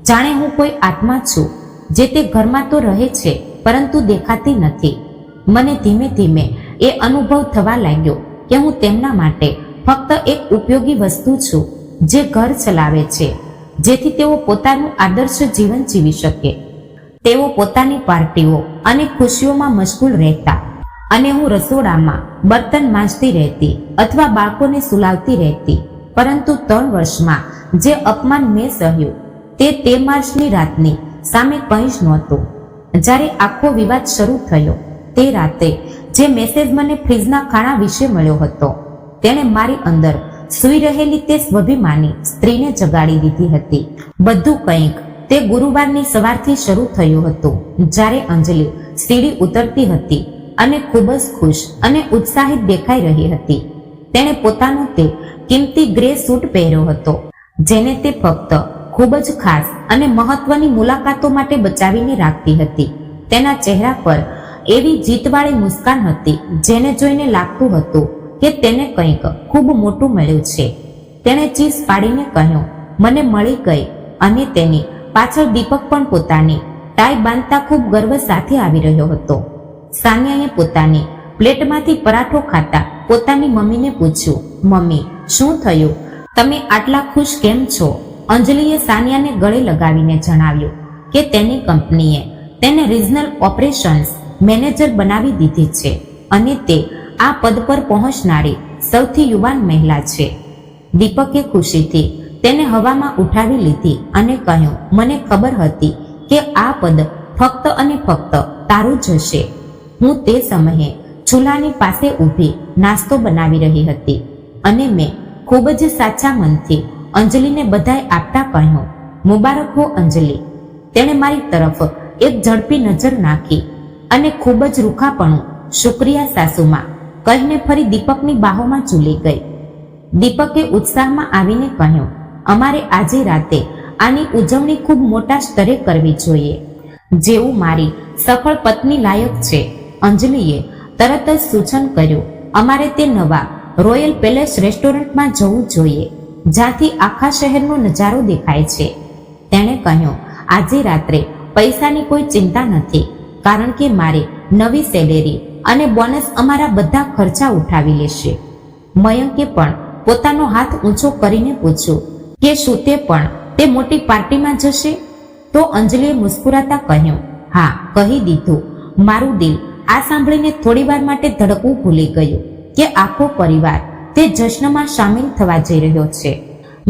જાણે હું કોઈ આત્મા છું જે તે ઘરમાં તો રહે છે પરંતુ દેખાતી નથી. મને ધીમે ધીમે એ અનુભવ થવા લાગ્યો કે હું તેમના માટે ફક્ત એક ઉપયોગી વસ્તુ છું જે ઘર ચલાવે છે, જેથી તેઓ પોતાનું આદર્શ જીવન જીવી શકે. તેઓ પોતાની પાર્ટીઓ અને ખુશીઓમાં મશગુલ રહેતા અને હું રસોડામાં બર્તન માંજતી રહેતી અથવા બાળકોને સુલાવતી રહેતી. પરંતુ 3 વર્ષમાં જે અપમાન મેં સહ્યું તે માર્ચની રાતની સામે કંઈ જ નહોતું. જ્યારે આખો વિવાદ શરૂ થયો તે રાતે જે મેસેજ મને ફ્રીજના ખાણા વિશે મળ્યો હતો તેણે મારી અંદર સૂઈ રહેલી તે સ્વાભિમાની સ્ત્રીને જગાડી દીધી હતી. બધું કંઈક તે ગુરુવારની સવારથી શરૂ થયું હતું, જ્યારે અંજલિ સીડી ઉતરતી હતી અને ખૂબ જ ખુશ અને ઉત્સાહિત દેખાઈ રહી હતી. તેણે પોતાનો તે કિંમતી ગ્રે સૂટ પહેર્યો હતો જેને તે ફક્ત ખૂબ જ ખાસ અને મહત્વની મુલાકાતો માટે બચાવીને રાખતી હતી. તેના ચહેરા પર એવી જીતવાળી મુસ્કાન હતી જેને જોઈને લાગતું હતું કે તેને કંઈક ખૂબ મોટું મળ્યું છે. તેણે ચીસ પાડીને કહ્યું, મને મળી ગઈ. અને તેની પાછળ દીપક પણ પોતાની ટાઈ બાંધતા ખૂબ ગર્વ સાથે આવી રહ્યો હતો. સાનિયાએ પોતાની પ્લેટમાંથી પરાઠો ખાતા પોતાની મમ્મીને પૂછ્યું, મમ્મી, શું થયું? તમે આટલા ખુશ કેમ છો? અંજલિએ સાનિયાને ગળે લગાવીને જણાવ્યું કે તેની કંપનીએ તેને રિજનલ ઓપરેશન્સ મેનેજર બનાવી દીધી છે અને તે આ પદ પર પહોંચનારી સૌથી યુવાન મહિલા છે. દીપકે ખુશીથી તેને હવામાં ઉઠાવી લીધી અને કહ્યું, મને ખબર હતી કે આ પદ ફક્ત અને ફક્ત તારું જ હશે. હું તે સમયે ચૂલાની પાસે ઊભી નાસ્તો બનાવી રહી હતી અને મેં ખૂબ જ સાચા મનથી અંજલિને બધાઈ આપતા કહ્યું, મુબારક હો અંજલિ. તેણે મારી તરફ એક ઝડપી નજર નાખી અને ખૂબ જ રૂખાપણું શુક્રિયા સાસુમાં કહીને ફરી દીપકની બાહોમાં ઝૂલી ગઈ. દીપકે ઉત્સાહમાં આવીને કહ્યું, અમારે આજે રાતે આની ઉજવણી ખૂબ મોટા સ્તરે કરવી જોઈએ, જેવું મારી સફળ પત્ની લાયક છે. અંજલિએ તરત જ સૂચન કર્યું, અમારે તે નવા રોયલ પેલેસ રેસ્ટોરન્ટમાં જવું જોઈએ જ્યાંથી આખા શહેરનો નજારો દેખાય છે. તેણે કહ્યું, આજે રાત્રે પૈસાની કોઈ ચિંતા નથી કારણ કે મારી નવી સેલેરી અને બોનસ અમારા બધા ખર્ચા ઉઠાવી લેશે. મયંકે પણ પોતાનો હાથ ઊંચો કરીને પૂછ્યું કે શું તે પણ તે મોટી પાર્ટીમાં જશે? તો અંજલિએ મુસ્કુરાતા કહ્યું, હા, કહી દીધું. મારું દિલ આ સાંભળીને થોડીવાર માટે ધડકવું ભૂલી ગયું કે આખો પરિવાર તે જશ્નમાં સામેલ થવા જઈ રહ્યો છે.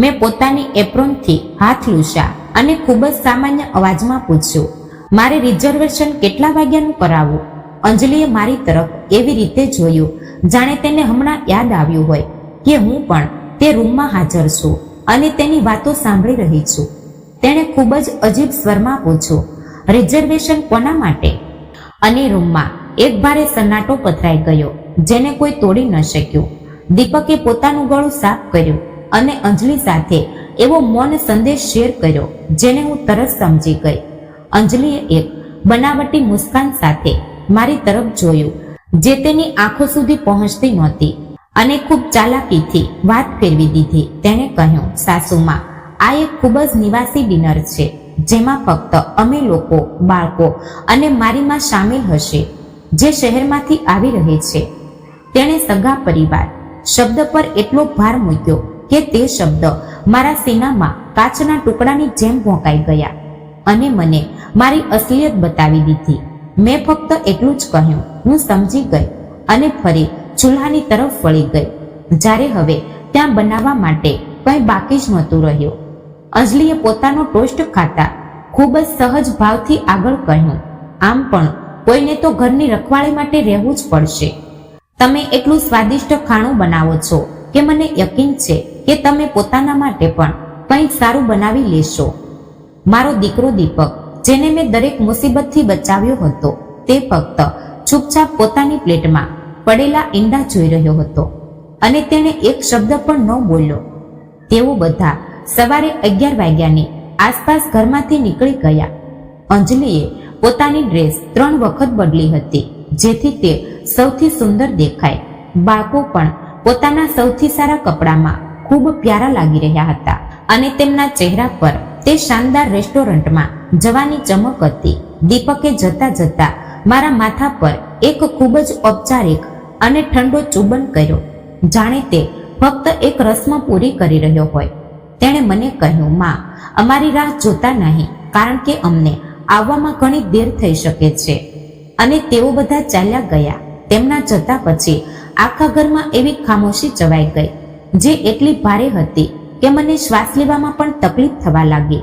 મેં પોતાની એપ્રોનથી હાથ લૂછ્યા અને ખૂબ જ સામાન્ય અવાજમાં પૂછ્યું, મારે રિઝર્વેશન કેટલા વાગ્યાનું કરાવવું? અંજલિએ મારી તરફ એવી રીતે જોયું જાણે તેને હમણાં યાદ આવ્યું હોય કે હું પણ તે રૂમમાં હાજર છું અને તેની વાતો સાંભળી રહી છું. તેણે ખૂબ જ અજીબ સ્વરમાં પૂછ્યું, રિઝર્વેશન કોના માટે? અને રૂમમાં એક ભારે સન્નાટો પથરાઈ ગયો જેને કોઈ તોડી ન શક્યું. દીપકે પોતાનું ગળું સાફ કર્યું અને અંજલિ સાથે એવો મૌન સંદેશ શેર કર્યો જેને હું તરત સમજી ગઈ. અંજલિએ એક બનાવટી મુસ્કાન સાથે મારી તરફ જોયું, જે તેની આંખો સુધી પહોંચતી નહોતી, અને ખૂબ ચાલાકીથી વાત ફેરવી દીધી. તેણે કહ્યું, સાસુમાં, આ એક ખૂબ જ નિવાસી ડિનર છે, જેમાં ફક્ત અમે લોકો, બાળકો અને મારી માં સામેલ હશે, જે શહેરમાંથી આવી રહે છે. તેણે સગા પરિવાર શબ્દ પર એટલો ભાર મૂક્યો કે તે શબ્દ મારા સીનામાં કાચના ટુકડાની જેમ ભોંકાઈ ગયા અને મને મારી અસલિયત બતાવી દીધી. મેં ફક્ત એટલું જ કહ્યું, હું સમજી ગઈ, અને ફરી ચૂલ્હાની તરફ વળી ગઈ, જ્યારે હવે ત્યાં બનાવવા માટે કંઈ બાકી જ નહોતું રહ્યું. અંજલિએ પોતાનો ટોસ્ટ ખાતા ખૂબ જ સહજ ભાવથી આગળ કહ્યું, આમ પણ કોઈને તો ઘરની રખવાળી માટે રહેવું જ પડશે. તમે એટલું સ્વાદિષ્ટ ખાણું બનાવો છો કે મને યકીન છે કે તમે પોતાના માટે પણ કંઈક સારું બનાવી લેશો. મારો દીકરો દીપક, જેને મેં દરેક મુસીબતથી બચાવ્યો હતો, તે ફક્ત ચૂપચાપ પોતાની પ્લેટમાં પડેલા ઈંડા જોઈ રહ્યો હતો અને તેણે એક શબ્દ પણ ન બોલ્યો. તેઓ બધા સવારે 11 વાગ્યાની આસપાસ ઘરમાંથી નીકળી ગયા. અંજલિએ પોતાની ડ્રેસ 3 વખત બદલી હતી, જેથી તે સૌથી સુંદર દેખાય. બાળકો પણ પોતાના સૌથી સારા કપડામાં ખૂબ પ્યારા લાગી રહ્યા હતા અને તેમના ચહેરા પર તે શાનદાર રેસ્ટોરન્ટમાં જવાની ચમક હતી. દીપકે જતા જતા મારા માથા પર એક ખૂબ જ ઔપચારિક અને ઠંડો ચુંબન કર્યો, જાણે તે ફક્ત એક રસ્મ પૂરી કરી રહ્યો હોય. તેણે મને કહ્યું, માં, અમારી રાહ જોતા નહીં, કારણ કે અમને આવવામાં ઘણી દેર થઈ શકે છે. અને તેઓ બધા ચાલ્યા ગયા. તેમના જતા પછી આખા ઘરમાં એવી ખામોશી છવાઈ ગઈ, જે એટલી ભારે હતી કે મને શ્વાસ લેવામાં પણ તકલીફ થવા લાગી.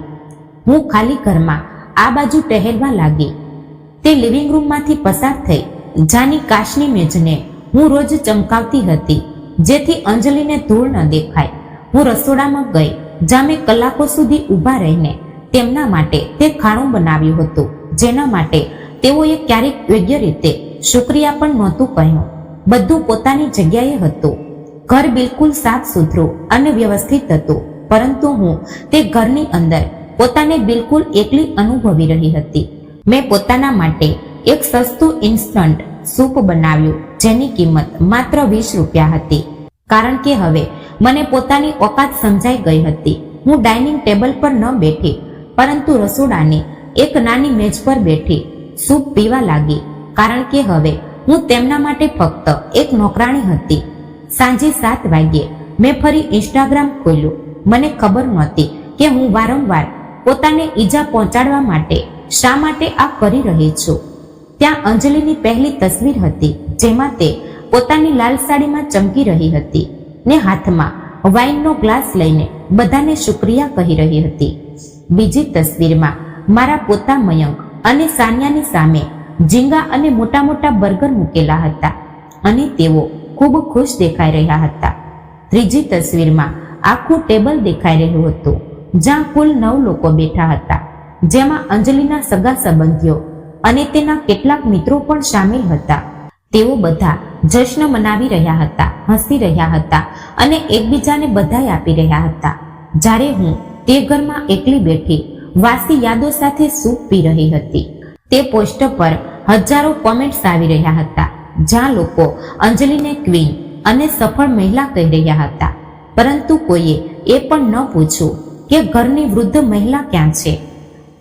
હું ખાલી ઘરમાં આ બાજુ ટહેલવા લાગી. તે લિવિંગ રૂમમાંથી પસાર થઈ જાની કાચની મેજને હું રોજ ચમકાવતી હતી, જેથી અંજલિને ધૂળ ન દેખાય. હું રસોડામાં ગઈ, જ્યાં મેં કલાકો સુધી ઊભા રહીને તેમના માટે તે ખાણું બનાવ્યું હતું, જેના માટે તેઓએ ક્યારેક યોગ્ય રીતે શુક્રિયા પણ નહોતું કહ્યું. બધું પોતાની જગ્યાએ હતું. ઘર બિલકુલ સાફ સુથરું અને વ્યવસ્થિત હતું, પરંતુ હું તે ઘરની અંદર પોતાને બિલકુલ એકલી અનુભવી રહી હતી. મેં પોતાના માટે એક સસ્તું ઇન્સ્ટન્ટ સૂપ બનાવ્યું, જેની કિંમત માત્ર 20 રૂપિયા હતી, કારણ કે હવે મને પોતાની ઓકાત સમજાઈ ગઈ હતી. હું ડાઇનિંગ ટેબલ પર ન બેઠી, પરંતુ રસોડાની એક નાની મેજ પર બેઠી સૂપ પીવા લાગી, કારણ કે હવે હું તેમના માટે ફક્ત એક નોકરાણી હતી. સાંજે 7 વાગ્યે મેં ફરી ઇન્સ્ટાગ્રામ ખોલ્યું. મને ખબર નહોતી કે હું વારંવાર પોતાને ઈજા પહોંચાડવા માટે શા માટે આ કરી રહી છું. ત્યાં અંજલિની પહેલી તસવીર હતી, જેમાં તે પોતાની લાલ સાડીમાં ચમકી રહી હતી ને હાથમાં વાઇનનો ગ્લાસ લઈને બધાને શુક્રિયા કહી રહી હતી. બીજી તસવીરમાં મારા પોતા મયંક અને સાનિયાની સામે ઝીંગા અને મોટા મોટા બર્ગર મૂકેલા હતા અને તેઓ ખૂબ ખુશ દેખાઈ રહ્યા હતા. ત્રીજી તસવીરમાં આખું ટેબલ દેખાઈ રહ્યું હતું, જ્યાં કુલ 9 લોકો બેઠા હતા, જેમાં અંજલિના સગા સંબંધીઓ અને તેના કેટલાક મિત્રો પણ સામેલ હતા. તેઓ બધા જશ્ન મનાવી રહ્યા હતા, હસી રહ્યા હતા અને એકબીજાને બધાઈ આપી રહ્યા હતા, જ્યારે હું તે ઘરમાં એકલી બેઠી વાસી યાદો સાથે સૂપ પી રહી હતી. તે પોસ્ટ પર હજારો કોમેન્ટ્સ આવી રહ્યા હતા, જ્યાં લોકો અંજલિને ક્વીન અને સફળ મહિલા કહી રહ્યા હતા, પરંતુ કોઈએ એ પણ ન પૂછ્યું કે ઘરની વૃદ્ધ મહિલા ક્યાં છે.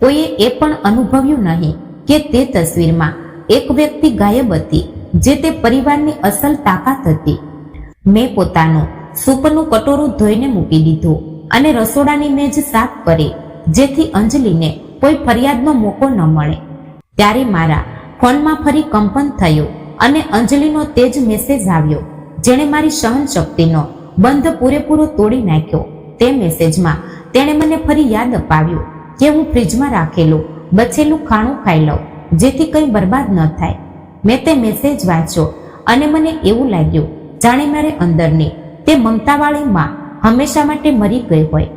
કોઈએ એ પણ અનુભવ્યું નહીં કે તે તસવીરમાં એક વ્યક્તિ ગાયબ હતી, જે તે પરિવારની અસલ તાકાત હતી. મેં પોતાનું સૂપનું કટોરું ધોઈને મૂકી દીધું અને રસોડાની મેજ સાફ કરી, જેથી અંજલિને કોઈ ફરિયાદનો મોકો ન મળે. ત્યારે મારા ફોનમાં ફરી કંપન થયું અને અંજલિનો તે જ મેસેજ આવ્યો, જેણે મારી સહનશક્તિનો બંધ પૂરેપૂરો તોડી નાખ્યો. તે મેસેજમાં તેણે મને ફરી યાદ અપાવ્યું કે હું ફ્રીજમાં રાખેલું બચેલું ખાણું ખાઈ લઉં, જેથી કંઈ બરબાદ ન થાય. મેં તે મેસેજ વાંચ્યો અને મને એવું લાગ્યું જાણે મારે અંદરની તે મમતાવાળી માં હંમેશા માટે મરી ગઈ હોય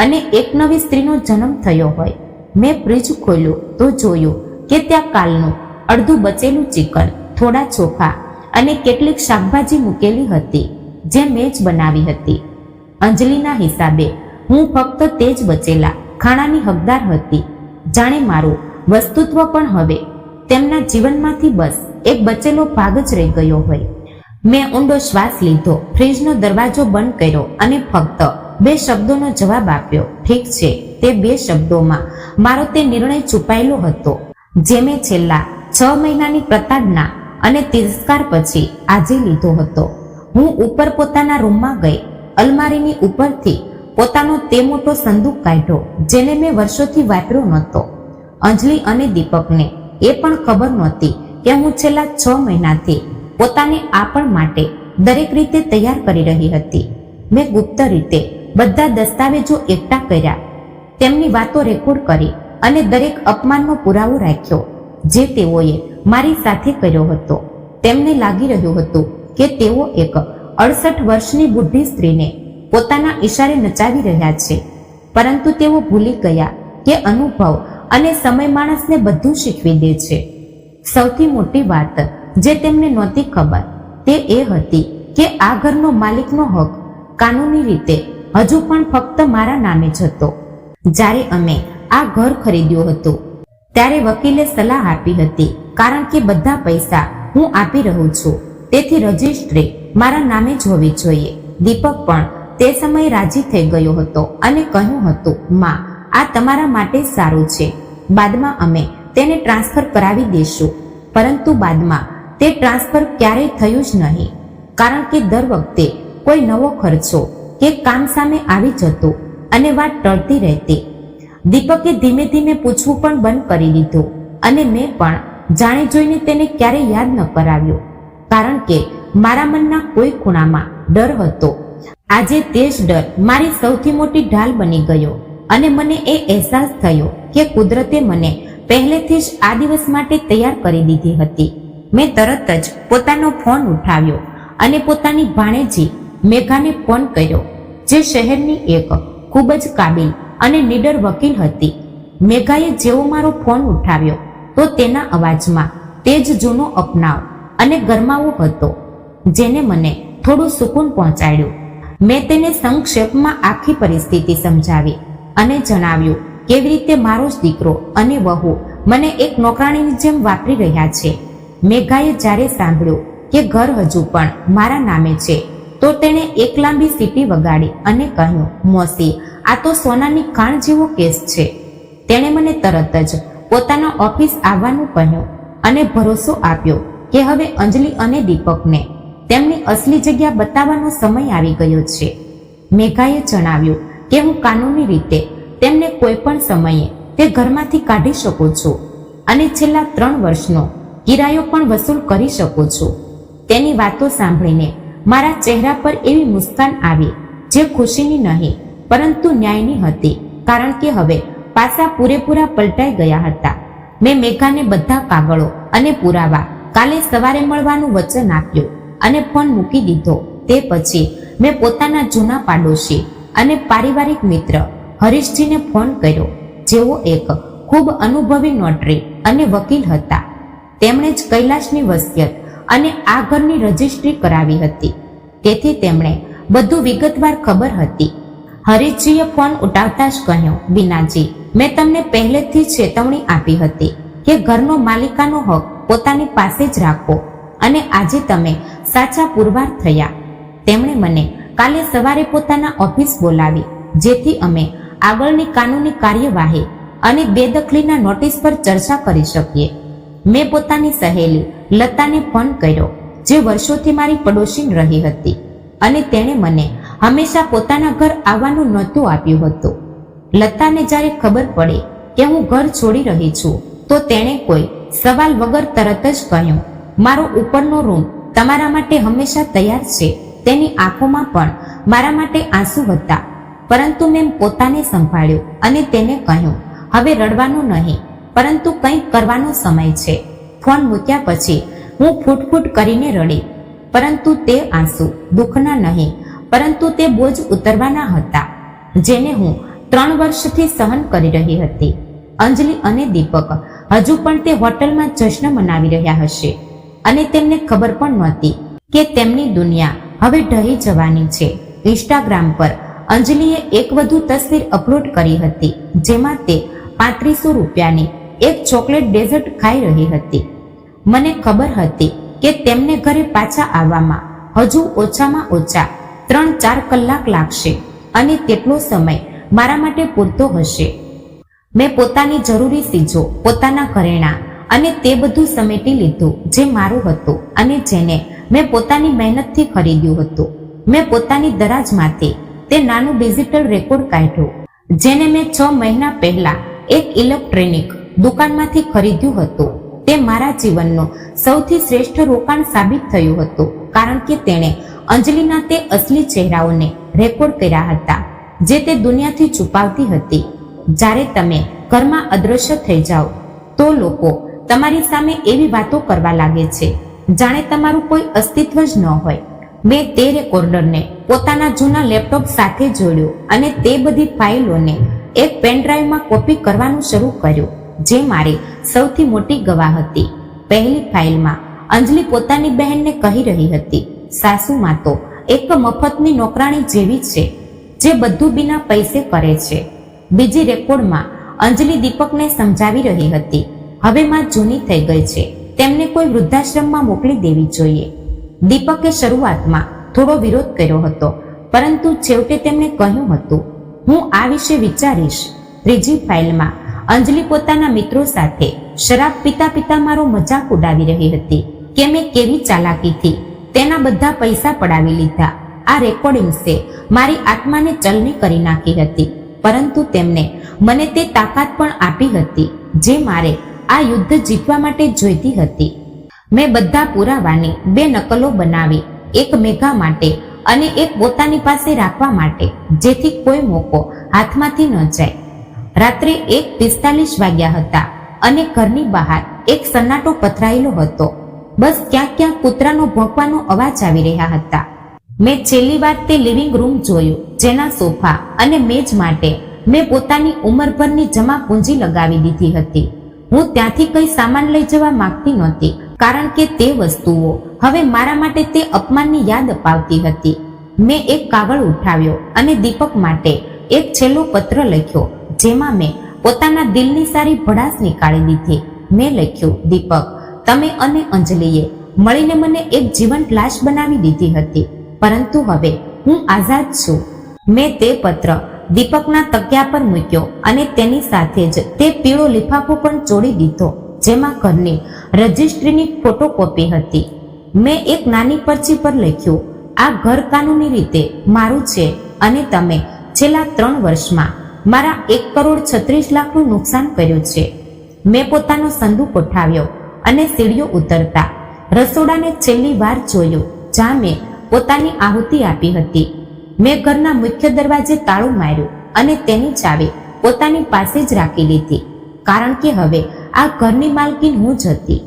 અને એક નવી સ્ત્રીનો જન્મ થયો હોય. મેં ફ્રીજ ખોલ્યું તો જોયું કે ત્યાં કાલનું અડધું બચેલું ચિકન, થોડા ચોખા અને કેટલીક શાકભાજી મૂકેલી હતી, જે મેં જ બનાવી હતી. અંજલિના હિસાબે હું ફક્ત તે જ બચેલા ખાણાની હકદાર હતી, જાણે મારું વસ્તુત્વ પણ હવે તેમના જીવનમાંથી બસ એક બચેલો ભાગ જ રહી ગયો હોય. મેં ઊંડો શ્વાસ લીધો, ફ્રીજનો દરવાજો બંધ કર્યો અને ફક્ત 2 શબ્દોનો જવાબ આપ્યો, ઠીક છે. તે 2 શબ્દોમાં મારો તે નિર્ણય છુપાયેલો હતો, જે મેં છેલ્લા 6 મહિનાની પ્રતાડના અને તિરસ્કાર પછી આજે લીધો હતો. હું ઉપર પોતાના રૂમમાં ગઈ, અલમારીની ઉપરથી પોતાનો તે મોટો સંદૂક કાઢ્યો જેને મેં વર્ષોથી વાપર્યો નહોતો. અંજલિ અને દીપકને એ પણ ખબર નહોતી કે હું છેલ્લા 6 મહિનાથી પોતાને આપણ માટે દરેક રીતે તૈયાર કરી રહી હતી. મેં ગુપ્ત રીતે બધા દસ્તાવેજો એકઠા કર્યા, તેમની વાતો રેકોર્ડ કરી અને દરેક અપમાનનો પુરાવો રાખ્યો જે તેઓએ મારી સાથે કર્યો હતો. તેમને લાગી રહ્યું હતું કે તેઓ એક 68 વર્ષની બુઢી સ્ત્રીને પોતાના ઈશારે નચાવી રહ્યા છે, પરંતુ તેઓ ભૂલી ગયા કે અનુભવ અને સમય માણસને બધું શીખવી દે છે. સૌથી મોટી વાત જે તેમને નહોતી ખબર તે એ હતી કે આ ઘરનો માલિકનો હક કાનૂની રીતે હજુ પણ ફક્ત મારા નામે જ હતો. જ્યારે અમે આ ઘર ખરીદ્યું હતું ત્યારે વકીલે સલાહ આપી હતી, કારણ કે બધા પૈસા હું આપી રહું છું, તેથી રજિસ્ટ્રી મારા નામે જ હોવી જોઈએ. દીપક પણ તે સમયે રાજી થઈ ગયો હતો અને કહ્યું હતું, માં, આ તમારા માટે સારું છે. બાદમાં અમે તેને ટ્રાન્સફર કરાવી દઈશું. પરંતુ બાદમાં તે ટ્રાન્સફર ક્યારેય થયું જ નહીં, કારણ કે દર વખતે કોઈ નવો ખર્ચો કે કામ સામે આવી જતું અને વાત ટળતી રહેતી. દીપકે ધીમે ધીમે પૂછવું પણ બંધ કરી દીધું અને મેં પણ જાણી જોઈને તેને ક્યારેય યાદ ન કરાવ્યો, કારણ કે મારા મનના કોઈ ખૂણામાં ડર હતો. આજે તે જ ડર મારી સૌથી મોટી ઢાલ બની ગયો અને મને એ અહેસાસ થયો કે કુદરતે મને પહેલેથી જ આ દિવસ માટે તૈયાર કરી દીધી હતી. મેં તરત જ પોતાનો ફોન ઉઠાવ્યો અને પોતાની ભાણેજી મેઘાને ફોન કર્યો, જે શહેરની એક ખૂબ જ કાબિલ અને નીડર વકીલ હતી. મેઘાએ જેવો મારો ફોન ઉઠાવ્યો તો તેના અવાજમાં તે જ જૂનો અપનાવ અને ગરમાવો હતો, જેને મને થોડું સુકૂન પહોંચાડ્યું. મેં તેને સંક્ષેપમાં આખી પરિસ્થિતિ સમજાવી અને જણાવ્યું કેવી રીતે મારો જ દીકરો અને વહુ મને એક નોકરાણીની જેમ વાપરી રહ્યા છે. મેઘાએ જ્યારે સાંભળ્યું કે ઘર હજુ પણ મારા નામે છે તો તેણે એક લાંબી સીટી વગાડી અને કહ્યું, મોસી, આ તો સોનાની ખાણ જેવો કેસ છે. તેણે મને તરત જ પોતાના ઓફિસ આવવાનું કહ્યું અને ભરોસો આપ્યો કે હવે અંજલિ અને દીપકને તેમની અસલી જગ્યા બતાવવાનો સમય આવી ગયો છે. મેઘાએ જણાવ્યું કે હું કાનૂની રીતે તેમને કોઈ પણ સમયે તે ઘરમાંથી કાઢી શકું છું અને છેલ્લા 3 વર્ષનો કિરાયો પણ વસૂલ કરી શકું છું. તેની વાતો સાંભળીને મારા ચહેરા પર એવી મુસ્કાન આવી જે ખુશીની નહીં પરંતુ ન્યાયની હતી, કારણ કે હવે પાસા પૂરેપૂરા પલટાઈ ગયા હતા. મેં મેઘાને બધા કાગળો અને પુરાવા કાલે સવારે મળવાનું વચન આપ્યું અને ફોન મૂકી દીધો. તે પછી મેં પોતાના જૂના પાડોશી અને પારિવારિક મિત્ર હરીશજીને ફોન કર્યો, જેઓ એક ખૂબ અનુભવી નોટરી અને વકીલ હતા. તેમણે જ કૈલાશની વસિયત અને આ ઘરની રજિસ્ટ્રી કરાવી હતી, તેથી તેમણે બધું વિગતવાર ખબર હતી. હરીશજીએ ફોન ઉઠાવતા જ કહ્યું, બીનાજી, મેં તમને પહેલેથી જ ચેતવણી આપી હતી કે ઘરનો માલિકાનો હક પોતાની પાસે જ રાખો અને આજે તમે સાચા પુરવાર થયા. તેમણે મને કાલે સવારે પોતાના ઓફિસ બોલાવી, જેથી અમે આગળની કાનૂની કાર્યવાહી અને બેદખલીના નોટિસ પર ચર્ચા કરી શકીએ. મેં પોતાની સહેલી લતાને ફોન કર્યો, જે વર્ષોથી મારી પડોશી રહી હતી અને તેણે મને હંમેશા પોતાના ઘર આવવાનું નહોતું આપ્યું હતું. લતાને જ્યારે ખબર પડી કે હું ઘર છોડી રહી છું તો તેણે કોઈ સવાલ વગર તરત જ કહ્યું, મારો ઉપરનો રૂમ તમારા માટે હંમેશા તૈયાર છે. તેની આંખોમાં પણ મારા માટે આંસુ હતા, પરંતુ મેં પોતાને સંભાળ્યું અને તેને કહ્યું, હવે રડવાનું નહીં પરંતુ કંઈક કરવાનો સમય છે. ફોન મૂક્યા પછી હું ફૂટ કરીને રડી, પરંતુ તે આંસુ દુઃખના નહીં પરંતુ તે બોજ ઉતરવાના હતા, જેને હું 3 વર્ષથી સહન કરી રહી હતી. અંજલિ અને દીપક હજુ પણ તે હોટલમાં જશ્ન મનાવી રહ્યા હશે અને તેમને ખબર પણ નહોતી કે તેમની દુનિયા હવે ઢળી જવાની છે. ઇન્સ્ટાગ્રામ પર અંજલિએ એક વધુ તસવીર અપલોડ કરી હતી, જેમાં તે 3500 રૂપિયાની એક ચોકલેટ ડેઝર્ટ ખાઈ રહી હતી. મને ખબર હતી કે તેમને ઘરે પાછા આવવામાં હજુ ઓછામાં ઓછા 3-4 કલાક લાગશે અને તેટલો સમય મારા માટે પૂરતો હશે. મેં પોતાની જરૂરી ચીજો, પોતાના ઘરેણાં અને તે બધું સમેટી લીધું જે મારું હતું અને જેને મેં પોતાની મહેનતથી ખરીદ્યું હતું. મેં પોતાની દરાજમાંથી તે નાનું ડિજિટલ રેકોર્ડ કાઢ્યું જેને મેં 6 મહિના પહેલા એક ઇલેક્ટ્રોનિક દુકાનમાંથી ખરીદ્યું હતું. તે મારા જીવનનું સૌથી શ્રેષ્ઠ રોકાણ સાબિત થયું હતું કારણ કે તેણે અંજલિના તે અસલી ચહેરાઓને રેકોર્ડ કર્યા હતા જે તે દુનિયાથી છુપાવતી હતી. જ્યારે તમે ઘરમાં અદ્રશ્ય થઈ જાઓ તો લોકો તમારી સામે એવી વાતો કરવા લાગે છે જાણે તમારું કોઈ અસ્તિત્વ જ ન હોય. મેં તે રેકોર્ડરને પોતાના જૂના લેપટોપ સાથે જોડ્યું અને તે બધી ફાઇલોને એક પેનડ્રાઈવમાં કોપી કરવાનું શરૂ કર્યું જે મારી સૌથી મોટી ગવાહ હતી. પહેલી ફાઇલમાં અંજલિ પોતાની બહેનને કહી રહી હતી, સાસુમાં તો એક મફતની નોકરાણી જેવી છે જે બધું વિના પૈસે કરે છે. બીજી રેકોર્ડમાં અંજલિ દીપકને સમજાવી રહી હતી, હવે માં જૂની થઈ ગઈ છે, તેમને કોઈ વૃદ્ધાશ્રમમાં મોકલી દેવી જોઈએ. દીપકે શરૂઆતમાં થોડો વિરોધ કર્યો હતો પરંતુ છેવટે તેમણે કહ્યું હતું, હું આ વિશે વિચારીશ. ત્રીજી ફાઇલમાં અંજલિ પોતાના મિત્રો સાથે શરાબ પીતા પીતા મારો મજાક ઉડાવી રહી હતી કે મેં કેવી ચાલાકીથી તેના બધા પૈસા પડાવી લીધા. આ રેકોર્ડિંગ્સે મારી આત્માને ચલની કરી નાખી હતી પરંતુ તેમને મને તે તાકાત પણ આપી હતી જે મારે આ યુદ્ધ જીતવા માટે જોઈતી હતી. મેં બધા પુરાવાની 2 નકલો બનાવી, એક મેઘા માટે અને એક પોતાની પાસે રાખવા માટે જેથી કોઈ મોકો હાથમાંથી ન જાય. રાત્રે 1:45 વાગ્યા હતા અને ઘરની બહાર એક સન્નાટો પથરાયેલો હતો. બસ ક્યાંક ક્યાંક કૂતરાનો ભોંકવાનો અવાજ આવી રહ્યા હતા. મેં છેલ્લી વાર તે લિવિંગ રૂમ જોયું જેના સોફા અને મેજ માટે મેં પોતાની ઉંમરભરની જમા પૂંજી લગાવી દીધી હતી. હું ત્યાંથી કઈ સામાન લઈ જવા માંગતી નહોતી કારણ કે તે વસ્તુઓ હવે મારા માટે તે અપમાનની યાદ અપાવતી હતી. મેં એક કાગળ ઉઠાવ્યો અને દીપક માટે એક છેલ્લો પત્ર લખ્યો જેમાં મેં પોતાના દિલની સારી ભડાસ નીકાળી દીધી. મેં લખ્યું, દીપક, તમે અને અંજલિએ મળીને મને એક જીવંત લાશ બનાવી દીધી હતી પરંતુ હવે હું આઝાદ છું. મેં તે પત્ર દીપકના તકિયા પર મૂક્યો અને તેની સાથે જ તે પીળો લિફાફો પણ ચોડી દીધો જેમાં ઘરની રજિસ્ટ્રીની ફોટોકોપી હતી. મેં એક નાની પરચી પર લખ્યું, આ ઘર કાનૂની રીતે મારું છે અને તમે છેલ્લા 3 વર્ષમાં મારા 1,36,00,000નું નુકસાન કર્યું છે. મેં પોતાનો સંદૂક ઉઠાવ્યો અને સીડીઓ ઉતરતા રસોડાને છેલ્લી વાર જોયું જ્યાં મેં પોતાની આહુતિ આપી હતી. મેં ઘરના મુખ્ય દરવાજે તાળું માર્યું અને તેની ચાવી પોતાની પાસે જ રાખી લીધી કારણ કે હવે આ ઘરની માલકીન હું જ હતી.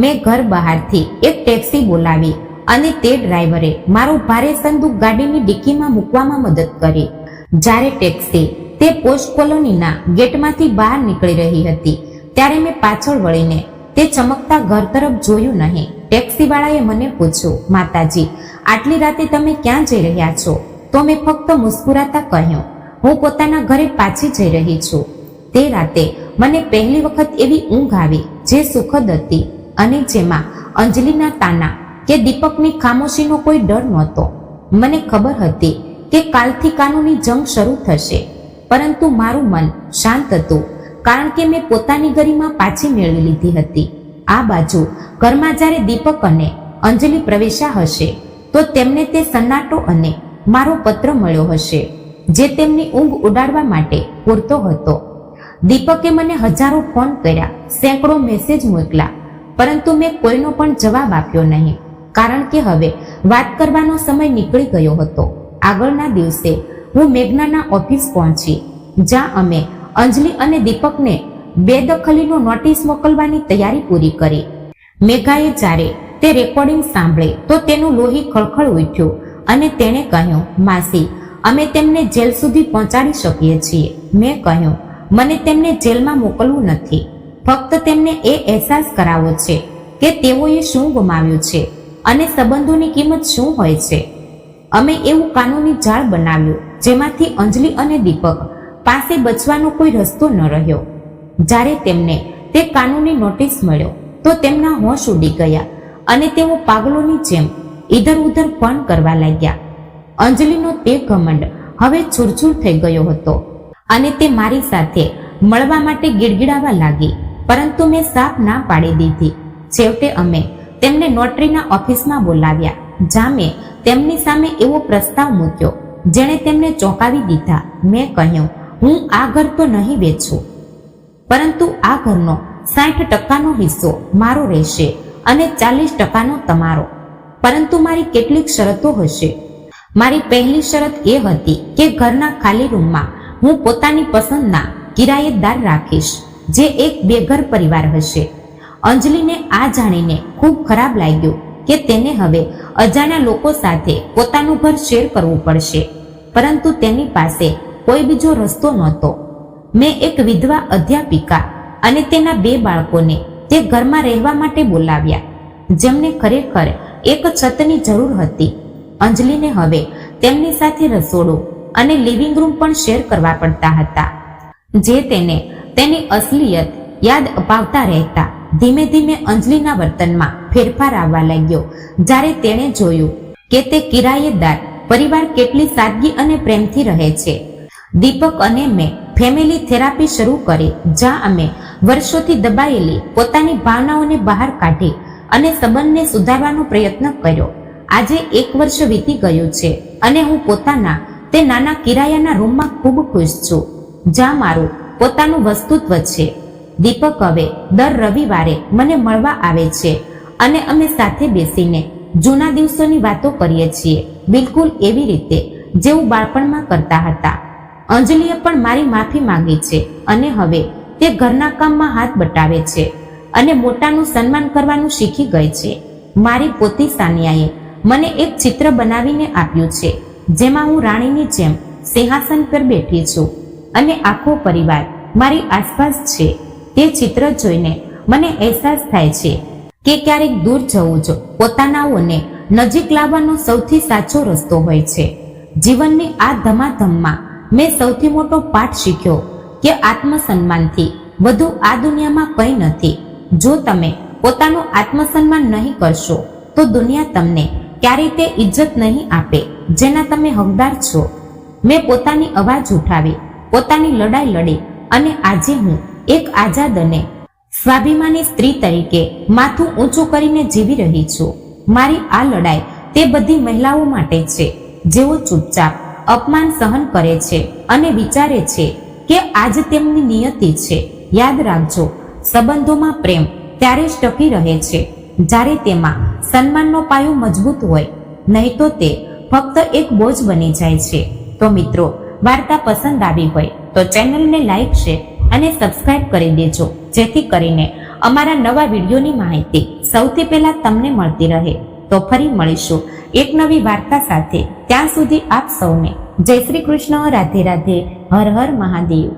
મેં ઘર બહારથી એક ટેક્સી બોલાવી અને તે ડ્રાઈવરે મારો ભારે સંદૂક ગાડીની ડિક્કીમાં મૂકવામાં મદદ કરી. જ્યારે ટેક્સી તે પોસ્ટ કોલોનીના ગેટમાંથી બહાર નીકળી રહી હતી ત્યારે મેં પાછળ વળીને તે ચમકતા ઘર તરફ જોયું નહીં. ટેક્સીવાળાએ મને પૂછ્યું, માતાજી, આટલી રાતે તમે ક્યાં જઈ રહ્યા છો? તો મેં ફક્ત મુસ્કુરાતા કહ્યું, હું પોતાના ઘરે પાછી જઈ રહી છું. તે રાતે મને પહેલી વખત એવી ઊંઘ આવી જે સુખદ હતી અને જેમાં અંજલિના તાના કે દીપકની ખામોશીનો કોઈ ડર નહોતો. મને ખબર હતી કે કાલથી કાનૂની જંગ શરૂ થશે પરંતુ મારું મન શાંત હતું કારણ કે મેં પોતાની ગરિમા પાછી મેળવી લીધી હતી. આ બાજુ ઘરમાં જ્યારે દીપક અને અંજલિ પ્રવેશ્યા હશે તો તેમને તે સન્નાટો અને મારો પત્ર મળ્યો હશે જે તેમની ઊંઘ ઉડાડવા માટે પૂરતો હતો. દીપકે મને હજારો ફોન કર્યા, સેંકડો મેસેજ મોકલ્યા પરંતુ મેં કોઈનો પણ જવાબ આપ્યો નહીં કારણ કે હવે વાત કરવાનો સમય નીકળી ગયો હતો. આગળના દિવસે હું મેઘનાના ઓફિસ પહોંચી જ્યાં અમે અંજલિ અને દીપકને બેદખલીનો નોટિસ મોકલવાની તૈયારી પૂરી કરી. મેઘાએ જ્યારે તે રેકોર્ડિંગ સાંભળે તો તેનું લોહી ખળખળ ઉઠ્યું અને તેણે કહ્યું, માસી, અમે તેમને જેલ સુધી પહોંચાડી શકીએ છીએ. મેં કહ્યું, મને તેમને જેલમાં મોકલવું નથી, ફક્ત તેમને એ અહેસાસ કરાવવો છે કે તેઓએ શું ગુમાવ્યું છે અને સંબંધોની કિંમત શું હોય છે. અમે એવું કાનૂની જાળ બનાવ્યું જેમાંથી અંજલિ અને દીપક પાસે બચવાનો કોઈ રસ્તો ન રહ્યો. જ્યારે તેમને તે કાનૂની નોટિસ મળ્યો તો તેમના હોશ ઉડી ગયા અને તેઓ પાગલોની જેમ ઇધર ઉધર ફોન કરવા લાગ્યા. અંજલિનો તે ઘમંડ હવે છૂરછૂર થઈ ગયો હતો અને તે મારી સાથે મળવા માટે ગીડગીડાવા લાગી, પરંતુ મેં સાફ ના પાડી દીધી. છેવટે અમે તેમને નોટરીના ઓફિસમાં બોલાવ્યા, જ્યાં મેં તેમની સામે એવો પ્રસ્તાવ મૂક્યો જેણે તેમને ચોંકાવી દીધા. મેં કહ્યું, હું આ ઘર તો નહીં વેચું, પરંતુ આ ઘરનો 60% હિસ્સો મારો રહેશે અને 40% તમારો. પરંતુ મારી કેટલીક શરતો હશે. મારી પહેલી શરત એ હતી કે ઘરના ખાલી રૂમમાં હું પોતાની પસંદના કિરાયેદાર રાખીશ, જે એક બેઘર પરિવાર હશે. અંજલિને આ જાણીને ખૂબ ખરાબ લાગ્યું કે તેને હવે અજાણ્યા લોકો સાથે પોતાનું ઘર શેર કરવું પડશે, પરંતુ તેની પાસે કોઈ બીજો રસ્તો નહોતો. મેં એક વિધવા અધ્યાપિકા અને તેના 2 બાળકોને તે ઘરમાં રહેવા માટે બોલાવ્યા, જેમને ખરેખર એક છતની જરૂર હતી. અંજલિને હવે તેમની સાથે રસોડું અને લિવિંગ રૂમ પણ શેર કરવા પડતા હતા, જે તેને તેની અસલિયત યાદ અપાવતા રહેતા. ધીમે ધીમે અંજલિના વર્તનમાં ફેરફાર આવવા લાગ્યો જ્યારે તેણે જોયું કે તે કિરાયેદાર પરિવાર કેટલી સાદગી અને પ્રેમથી રહે છે. દીપક અને મેં ફેમિલી થેરાપી શરૂ કરી, જ્યાં અમે વર્ષોથી દબાયેલી પોતાની ભાવનાઓને બહાર કાઢી અને સંબંધને સુધારવાનો પ્રયત્ન કર્યો. આજે 1 વર્ષ વીતી ગયું છે અને હું પોતાના તે નાના કિરાયાના રૂમમાં ખૂબ ખુશ છું, જ્યાં મારું પોતાનું વસ્તુત્વ છે. દીપક હવે દર રવિવારે મને મળવા આવે છે અને અમે સાથે બેસીને જૂના દિવસોની વાતો કરીએ છીએ, બિલકુલ એવી રીતે જેવું બાળપણમાં કરતા હતા. અંજલિએ પણ મારી માફી માંગી છે અને હવે તે ઘરના કામમાં હાથ બટાવે છે અને મોટાનું સન્માન કરવાનું શીખી ગઈ છે. મારી પોતી સાનિયાએ મને એક ચિત્ર બનાવીને આપ્યું છે, જેમાં હું રાણીની જેમ સિંહાસન પર બેઠી છું અને આખો પરિવાર મારી આસપાસ છે. તે ચિત્ર જોઈને મને અહેસાસ થાય છે કે ક્યારેક દૂર જવું જ પોતાનાઓને નજીક લાવવાનો સૌથી સાચો રસ્તો હોય છે. જીવનની આ ધમાધમમાં મેં સૌથી મોટો પાઠ શીખ્યો કે આત્મસન્માનથી વધુ આ દુનિયામાં કંઈ નથી. જો તમે પોતાનું આત્મસન્માન નહીં કરશો તો દુનિયા તમને ક્યારેય તે ઇજ્જત નહીં આપે જેના તમે હકદાર છો. મેં પોતાની અવાજ ઉઠાવી, પોતાની લડાઈ લડી અને આજે હું એક આઝાદ અને સ્વાભિમાની સ્ત્રી તરીકે માથું ઊંચું કરીને જીવી રહી છું. મારી આ લડાઈ તે બધી મહિલાઓ માટે છે જેઓ ચૂપચાપ અપમાન સહન કરે છે અને વિચારે છે કે આજ તેમની નિયતિ છે. યાદ રાખજો, સંબંધોમાં પ્રેમ ત્યારે જ ટકી રહે છે જ્યારે તેમાં સન્માનનો પાયો મજબૂત હોય, નહીં તો તે ફક્ત એક બોજ બની જાય છે. તો મિત્રો, વાર્તા પસંદ આવી હોય તો ચેનલને લાઈક, શેર અને સબસ્ક્રાઇબ કરી દેજો, જેથી કરીને અમારા નવા વિડીયોની માહિતી સૌથી પહેલા તમને મળતી રહે. તો ફરી મળીશું એક નવી વાર્તા સાથે. ત્યાં સુધી આપ સૌને જય શ્રી કૃષ્ણ, રાધે રાધે, હર હર મહાદેવ.